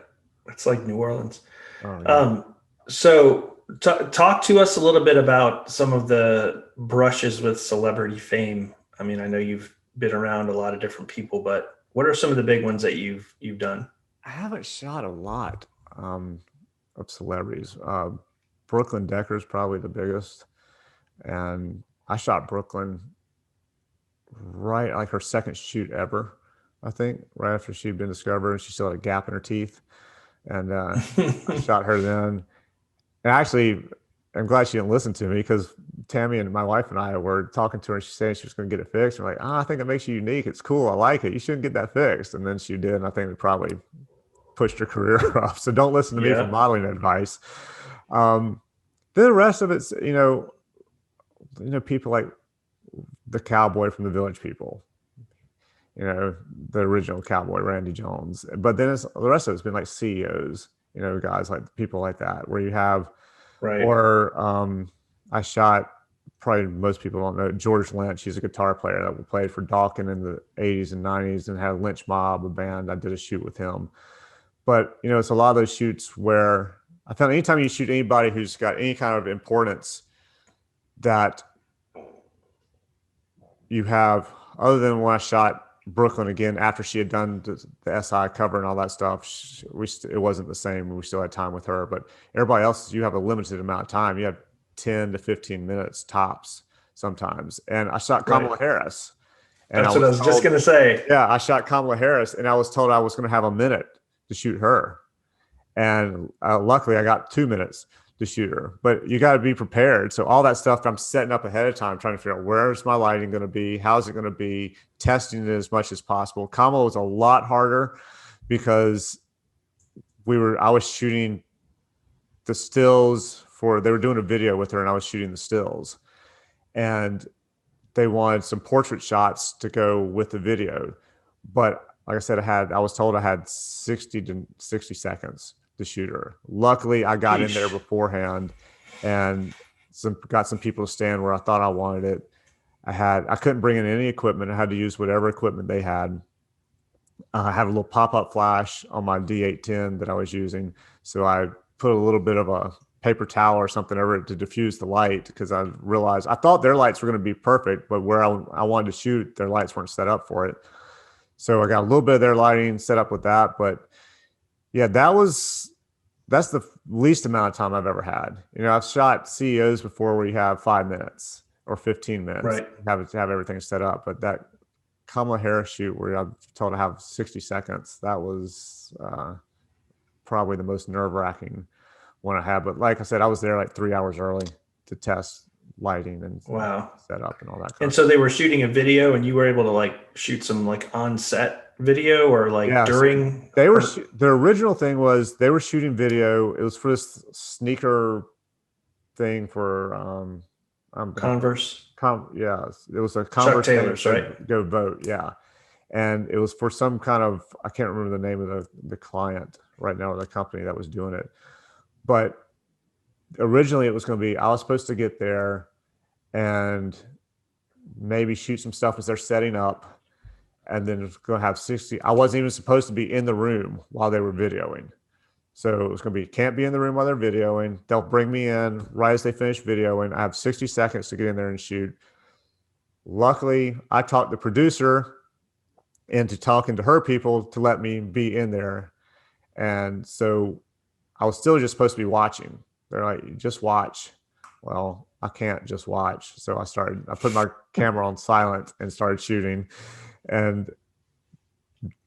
it's like New Orleans. Oh, yeah. So talk to us a little bit about some of the brushes with celebrity fame. I mean, I know you've been around a lot of different people, but what are some of the big ones that you've done? I haven't shot a lot of celebrities. Brooklyn Decker is probably the biggest, and I shot Brooklyn right like her second shoot ever. I think, right after she'd been discovered, and she still had a gap in her teeth. And I shot her then. And actually, I'm glad she didn't listen to me because Tammy and my wife and I were talking to her and she said she was going to get it fixed. We're like, I think it makes you unique. It's cool. I like it. You shouldn't get that fixed. And then she did. And I think it probably pushed her career up. So don't listen to me for Yeah. modeling advice. Um, then the rest of it's, people like the cowboy from the Village People, the original cowboy, Randy Jones. But then the rest of it's been like CEOs, guys like people like that, where you have, Right. or I shot, probably most people don't know, George Lynch. He's a guitar player that played for Dawkins in the 80s and 90s and had a Lynch Mob, a band. I did a shoot with him. But, it's a lot of those shoots where I found anytime you shoot anybody who's got any kind of importance that you have, other than when I shot Brooklyn again after she had done the SI cover and all that stuff, it wasn't the same. We still had time with her, but everybody else, you have a limited amount of time. You have 10 to 15 minutes tops sometimes. And I shot Kamala Right. Harris, and I That's what I was was just told, gonna say. yeah, I shot Kamala Harris, and I was told I was going to have a minute to shoot her, and luckily I got 2 minutes to shoot her. But you got to be prepared. So all that stuff I'm setting up ahead of time, trying to figure out where's my lighting going to be, how's it going to be, testing it as much as possible. Kamala was a lot harder because I was shooting the stills they were doing a video with her, and I was shooting the stills, and they wanted some portrait shots to go with the video. But like I said, I was told I had 60 to 60 seconds to shoot her. Luckily, I got in there Sheesh. beforehand and got some people to stand where I thought I wanted it. I couldn't bring in any equipment. I had to use whatever equipment they had. I have a little pop-up flash on my D810 that I was using. So I put a little bit of a paper towel or something over it to diffuse the light, because I realized I thought their lights were going to be perfect, but where I wanted to shoot, their lights weren't set up for it. So I got a little bit of their lighting set up with that. But yeah, that's the least amount of time I've ever had. I've shot CEOs before where you have 5 minutes or 15 minutes, Right. have everything set up. But that Kamala Harris shoot where I'm told to have 60 seconds, that was probably the most nerve-wracking one I had. But like I said, I was there like 3 hours early to test lighting and Wow. set up and all that kind And of so stuff. they were shooting a video, and you were able to like shoot some like on set video or like Yeah, so during or the original thing was they were shooting video. It was for this sneaker thing for I'm Converse, yeah, it was a Chuck Converse thing. Taylor's, right? Go vote, yeah. And it was for some kind of, I can't remember the name of the client right now, or the company that was doing it. But originally it was going to be, I was supposed to get there and maybe shoot some stuff as they're setting up, and then it's going to have 60. I wasn't even supposed to be in the room while they were videoing. So it was going to be, can't be in the room while they're videoing. They'll bring me in right as they finish videoing. I have 60 seconds to get in there and shoot. Luckily, I talked the producer into talking to her people to let me be in there. And so I was still just supposed to be watching. They're like, just watch. Well, I can't just watch. So I put my camera on silent and started shooting, and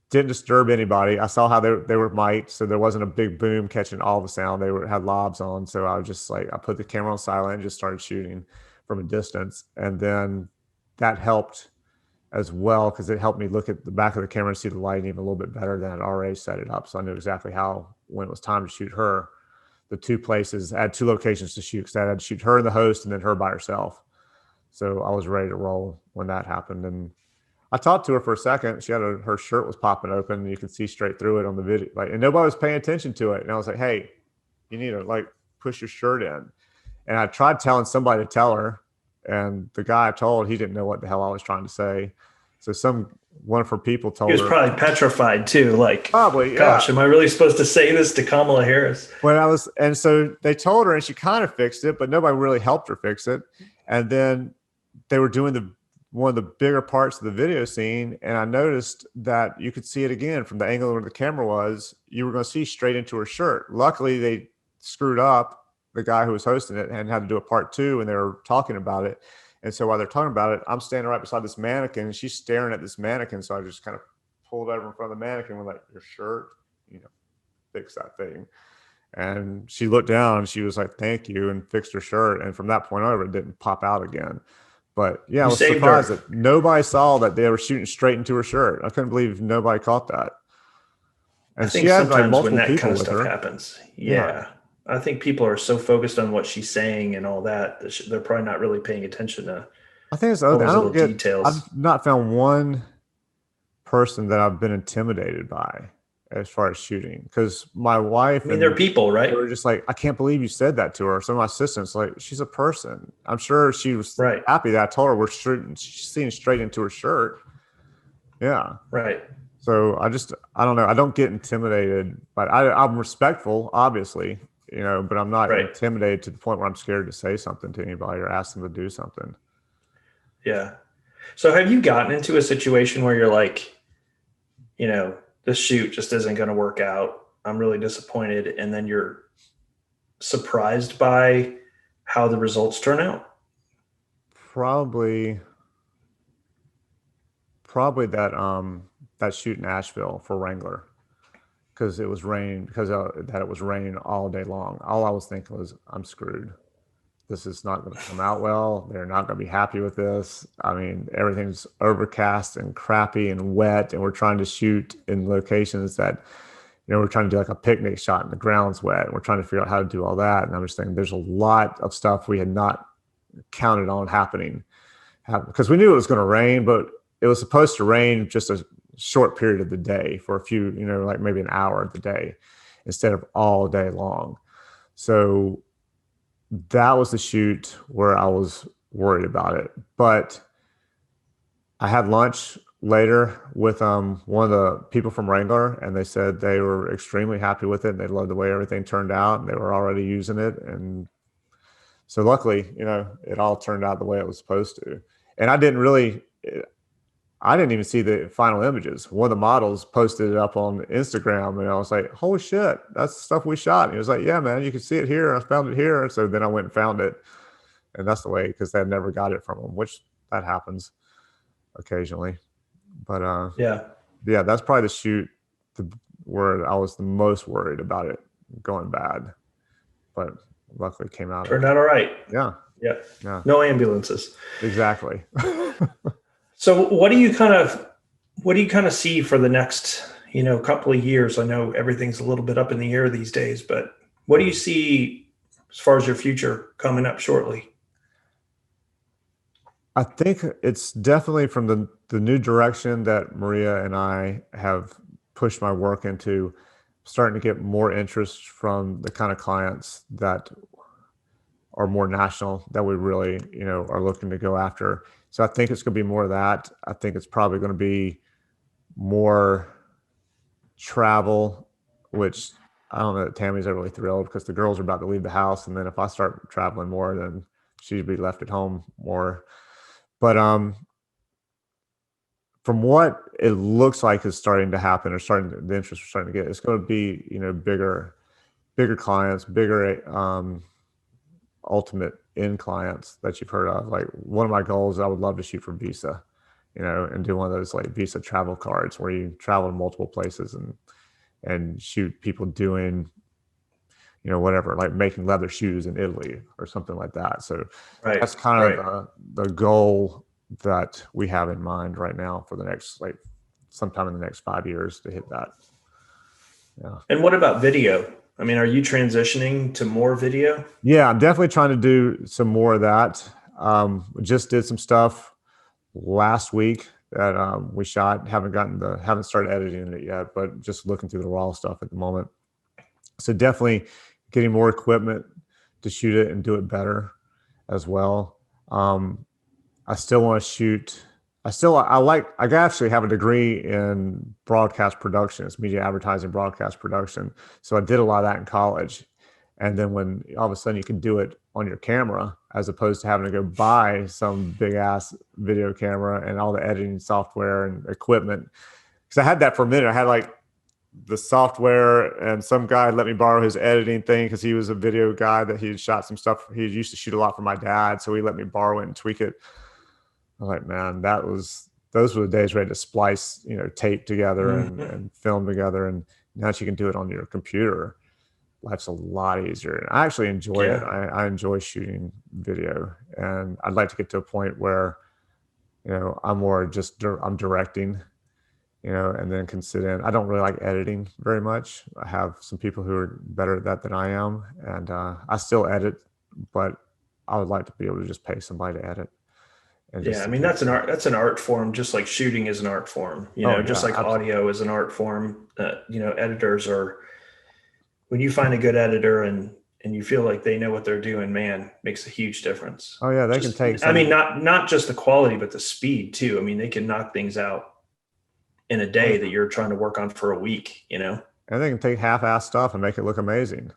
didn't disturb anybody. I saw how they were mic'd, so there wasn't a big boom catching all the sound. Had lobs on. So I was just like, I put the camera on silent and just started shooting from a distance. And then that helped as well, because it helped me look at the back of the camera and see the lighting even a little bit better than I'd already set it up. So I knew exactly when it was time to shoot her. The two places, I had two locations to shoot, because I had to shoot her and the host and then her by herself. So I was ready to roll when that happened. And I talked to her for a second. Her shirt was popping open, and you can see straight through it on the video. And nobody was paying attention to it. And I was like, "Hey, you need to like push your shirt in." And I tried telling somebody to tell her, and the guy I told, he didn't know what the hell I was trying to say. So one of her people He told was her. probably petrified too. Like, Probably, yeah. gosh, am I really supposed to say this to Kamala Harris? And so they told her, and she kind of fixed it, but nobody really helped her fix it. And then they were doing one of the bigger parts of the video scene, and I noticed that you could see it again from the angle where the camera was. You were going to see straight into her shirt. Luckily, they screwed up, the guy who was hosting it, and had to do a part two, and they were talking about it. And so while they're talking about it, I'm standing right beside this mannequin, and she's staring at this mannequin. So I just kind of pulled over in front of the mannequin with like, your shirt, fix that thing. And she looked down and she was like, thank you, and fixed her shirt. And from that point over, it didn't pop out again. But yeah, I You was saved surprised her. that nobody saw that they were shooting straight into her shirt. I couldn't believe nobody caught that. I And she think had like sometimes when multiple that kind people of with stuff her. happens, Yeah. yeah, I think people are so focused on what she's saying and all that, they're probably not really paying attention to I think it's the all other thing. those I don't little get, I've details. not found one person that I've been intimidated by as far as shooting. Because my I wife mean, they're and people, they right? were just like, I can't believe you said that to her. Some of my assistants, like, she's a person. I'm sure she was Right, happy that I told her we're shooting, she's seeing straight into her shirt. Yeah. right, So I don't know. I don't get intimidated, but I'm respectful, obviously, but I'm not right. intimidated to the point where I'm scared to say something to anybody or ask them to do something. Yeah. So have you gotten into a situation where you're like, this shoot just isn't going to work out. I'm really disappointed. And then you're surprised by how the results turn out? Probably, probably that shoot in Asheville for Wrangler because it was rain because that it was raining all day long. All I was thinking was, I'm screwed. This is not going to come out well. They're not going to be happy with this. I mean, everything's overcast and crappy and wet, and we're trying to shoot in locations that, we're trying to do like a picnic shot and the ground's wet, and we're trying to figure out how to do all that. And I'm just thinking there's a lot of stuff we had not counted on happening because we knew it was going to rain, but it was supposed to rain just a short period of the day for a few, like maybe an hour of the day instead of all day long. So that was the shoot where I was worried about it. But I had lunch later with one of the people from Wrangler, and they said they were extremely happy with it. And they loved the way everything turned out, and they were already using it. And so luckily, it all turned out the way it was supposed to. And I didn't even see the final images. One of the models posted it up on Instagram, and I was like, holy shit, that's the stuff we shot. And he was like, yeah, man, you can see it here. I found it here. So then I went and found it. And that's the way, because they never got it from him, which that happens occasionally. But Yeah. yeah, that's probably the shoot where I was the most worried about it going bad. But luckily it came out. Turned out all right. Yeah. Yeah. Yeah. No ambulances. Exactly. So what do you kind of see for the next, couple of years? I know everything's a little bit up in the air these days, but what do you see as far as your future coming up shortly? I think it's definitely from the new direction that Maria and I have pushed my work into, starting to get more interest from the kind of clients that are more national that we really, are looking to go after. So I think it's going to be more of that. I think it's probably going to be more travel, which I don't know that Tammy's really thrilled because the girls are about to leave the house. And then if I start traveling more, then she'd be left at home more. But from what it looks like is starting to happen, or the interest we're starting to get, it's going to be, bigger clients, bigger ultimate end clients that you've heard of. Like one of my goals, I would love to shoot for Visa, and do one of those like Visa travel cards where you travel to multiple places and shoot people doing, whatever, like making leather shoes in Italy or something like that. So Right. that's kind Right. of the goal that we have in mind right now for the next, like sometime in the next 5 years to hit that. Yeah. And what about video? I mean, are you transitioning to more video? Yeah, I'm definitely trying to do some more of that. We just did some stuff last week that we shot. Haven't started editing it yet, but just looking through the raw stuff at the moment. So definitely getting more equipment to shoot it and do it better as well. I still want to shoot. I actually have a degree in broadcast production. It's media advertising, broadcast production. So I did a lot of that in college. And then when all of a sudden you can do it on your camera, as opposed to having to go buy some big ass video camera and all the editing software and equipment. Because I had that for a minute. I had like the software, and some guy let me borrow his editing thing because he was a video guy that he had shot some stuff. He used to shoot a lot for my dad. So he let me borrow it and tweak it. I was like, man, that was those were the days where you had to splice, tape together Mhm. and film together. And now that you can do it on your computer, life's a lot easier. And I actually enjoy it. Yeah. I enjoy shooting video, and I'd like to get to a point where, I'm more just, I'm directing, and then can sit in. I don't really like editing very much. I have some people who are better at that than I am. And I still edit, but I would like to be able to just pay somebody to edit and Yeah, just I sit mean there. that's an art form, just like shooting is an art form, Oh just yeah, like absolutely. audio is an art form. Editors are, when you find a good editor and you feel like they know what they're doing, man, makes a huge difference. Oh yeah, they can Just, take I mean, some. not just the quality, but the speed too. I mean, they can knock things out in a Oh day yeah. that you're trying to work on for a week. And they can take half-assed stuff and make it look amazing.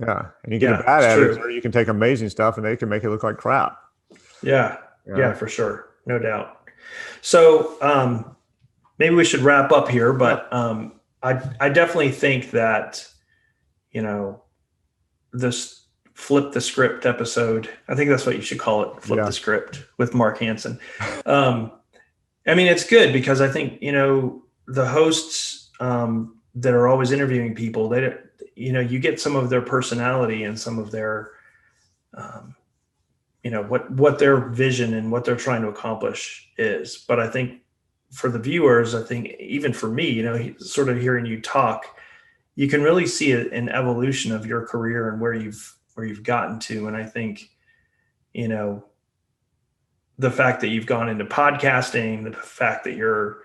Yeah, and you get a Yeah, bad it's true. editor, you can take amazing stuff and they can make it look like crap. Yeah, Yeah, yeah, for sure, no doubt. So maybe we should wrap up here, yeah, but I definitely think that you know this flip the script episode. I think that's what you should call it. Flip yeah, the script with Mark Hanson. Um, I mean, it's good because I think the hosts that are always interviewing people. They you get some of their personality and some of their um, what their vision and what they're trying to accomplish is. But I think for the viewers, I think even for me, sort of hearing you talk, you can really see an evolution of your career and where you've gotten to. And I think you know the fact that you've gone into podcasting, the fact that you're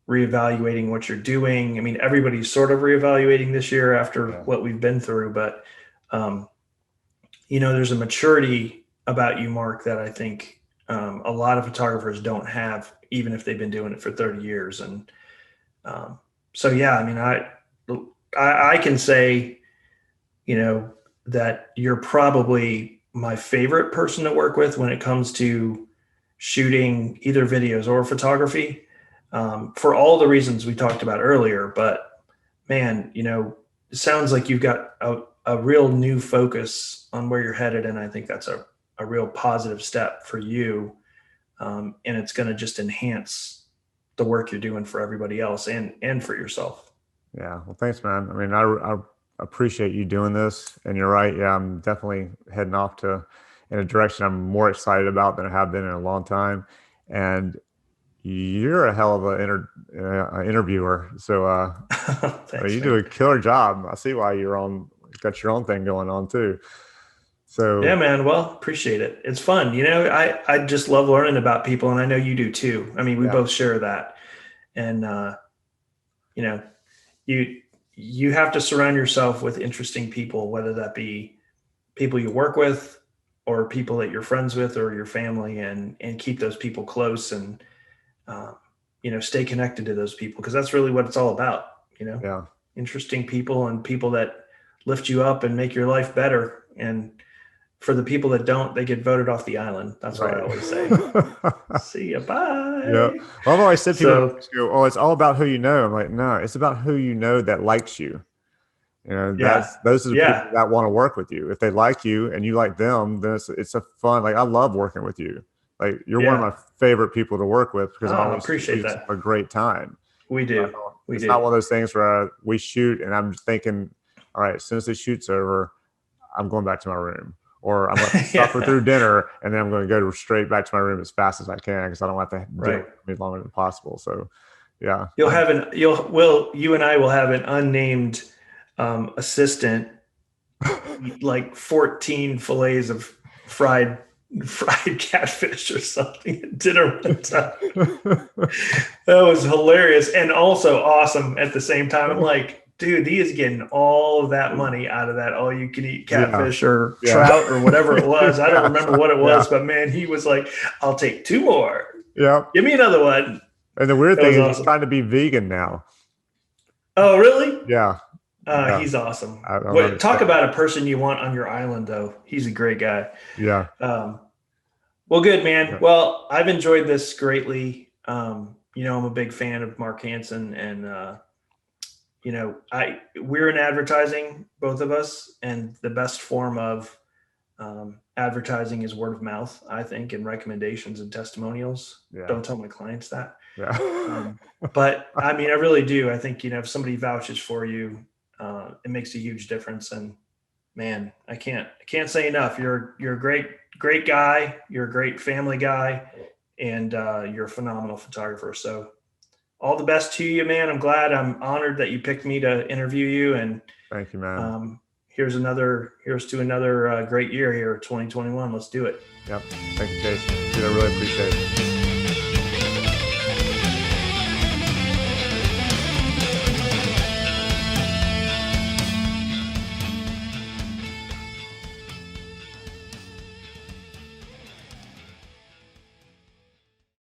reevaluating what you're doing. I mean, everybody's sort of reevaluating this year after yeah, what we've been through, but um, there's a maturity about you, Mark, that I think a lot of photographers don't have, even if they've been doing it for 30 years. And um, so, yeah, I mean, I can say, that you're probably my favorite person to work with when it comes to shooting either videos or photography, for all the reasons we talked about earlier. But man, it sounds like you've got a real new focus on where you're headed. And I think that's a real positive step for you. And it's going to just enhance the work you're doing for everybody else and for yourself. yeah. Well, thanks, man. I mean, I appreciate you doing this, and you're right. Yeah, I'm definitely heading off to in a direction I'm more excited about than I have been in a long time. And you're a hell of a interviewer. So Thanks, you do man. a killer job. I see why got your own thing going on too. Yeah, So man. Well, appreciate it. It's fun. I just love learning about people, and I know you do too. I mean, we yeah, both share that. And you know, you you have to surround yourself with interesting people, whether that be people you work with or people that you're friends with or your family, and keep those people close and um, stay connected to those people because that's really what it's all about. You know, yeah. interesting people and people that lift you up and make your life better. And for the people that don't, they get voted off the island. That's what I Right. always say. See ya, Yeah. bye. Well, I've always said people So go, "Oh, it's all about who you know." I'm like, no, it's about who you know that likes you. yeah, Those are the people yeah, that want to work with you. If they like you and you like them, then it's a fun. Like I love working with you. Like you're one of yeah. my favorite people to work with because Oh, we appreciate just that. have a great time. We do. We It's not do. one of those things where we shoot and I'm thinking, all right, as soon as the shoot's over, I'm going back to my room, or I'm going to suffer Yeah, through dinner and then I'm going to go straight back to my room as fast as I can because I don't want the dinner right. to be longer than possible. So, yeah, You and I will have an unnamed assistant eat like 14 fillets of fried catfish or something at dinner one time. That was hilarious and also awesome at the same time. I'm like, dude, he is getting all of that money out of that all you can eat yeah, catfish or yeah, trout or whatever it was. I don't yeah, remember what it yeah, was, but man, he was like, I'll take two more. yeah. Give me another one. And the weird That thing was is, he's awesome. trying to be vegan now. Oh, really? Yeah, yeah. He's awesome. I don't What talk understand. about a person you want on your island, though? He's a great guy. Yeah, Um, well, good man. yeah, Well, I've enjoyed this greatly. I'm a big fan of Mark Hanson, and I we're in advertising, both of us, and the best form of Advertising is word of mouth, I think, and recommendations and testimonials. Yeah. Don't tell my clients that. Yeah. But I mean, I really do. I think, if somebody vouches for you, it makes a huge difference. And man, I can't say enough. You're a great guy. You're a great family guy, and you're a phenomenal photographer. So all the best to you, man. I'm honored that you picked me to interview you. And Thank you, man. here's to another great year here, 2021. Let's do it. Yep. Thank you, Jason. Dude, I really appreciate it.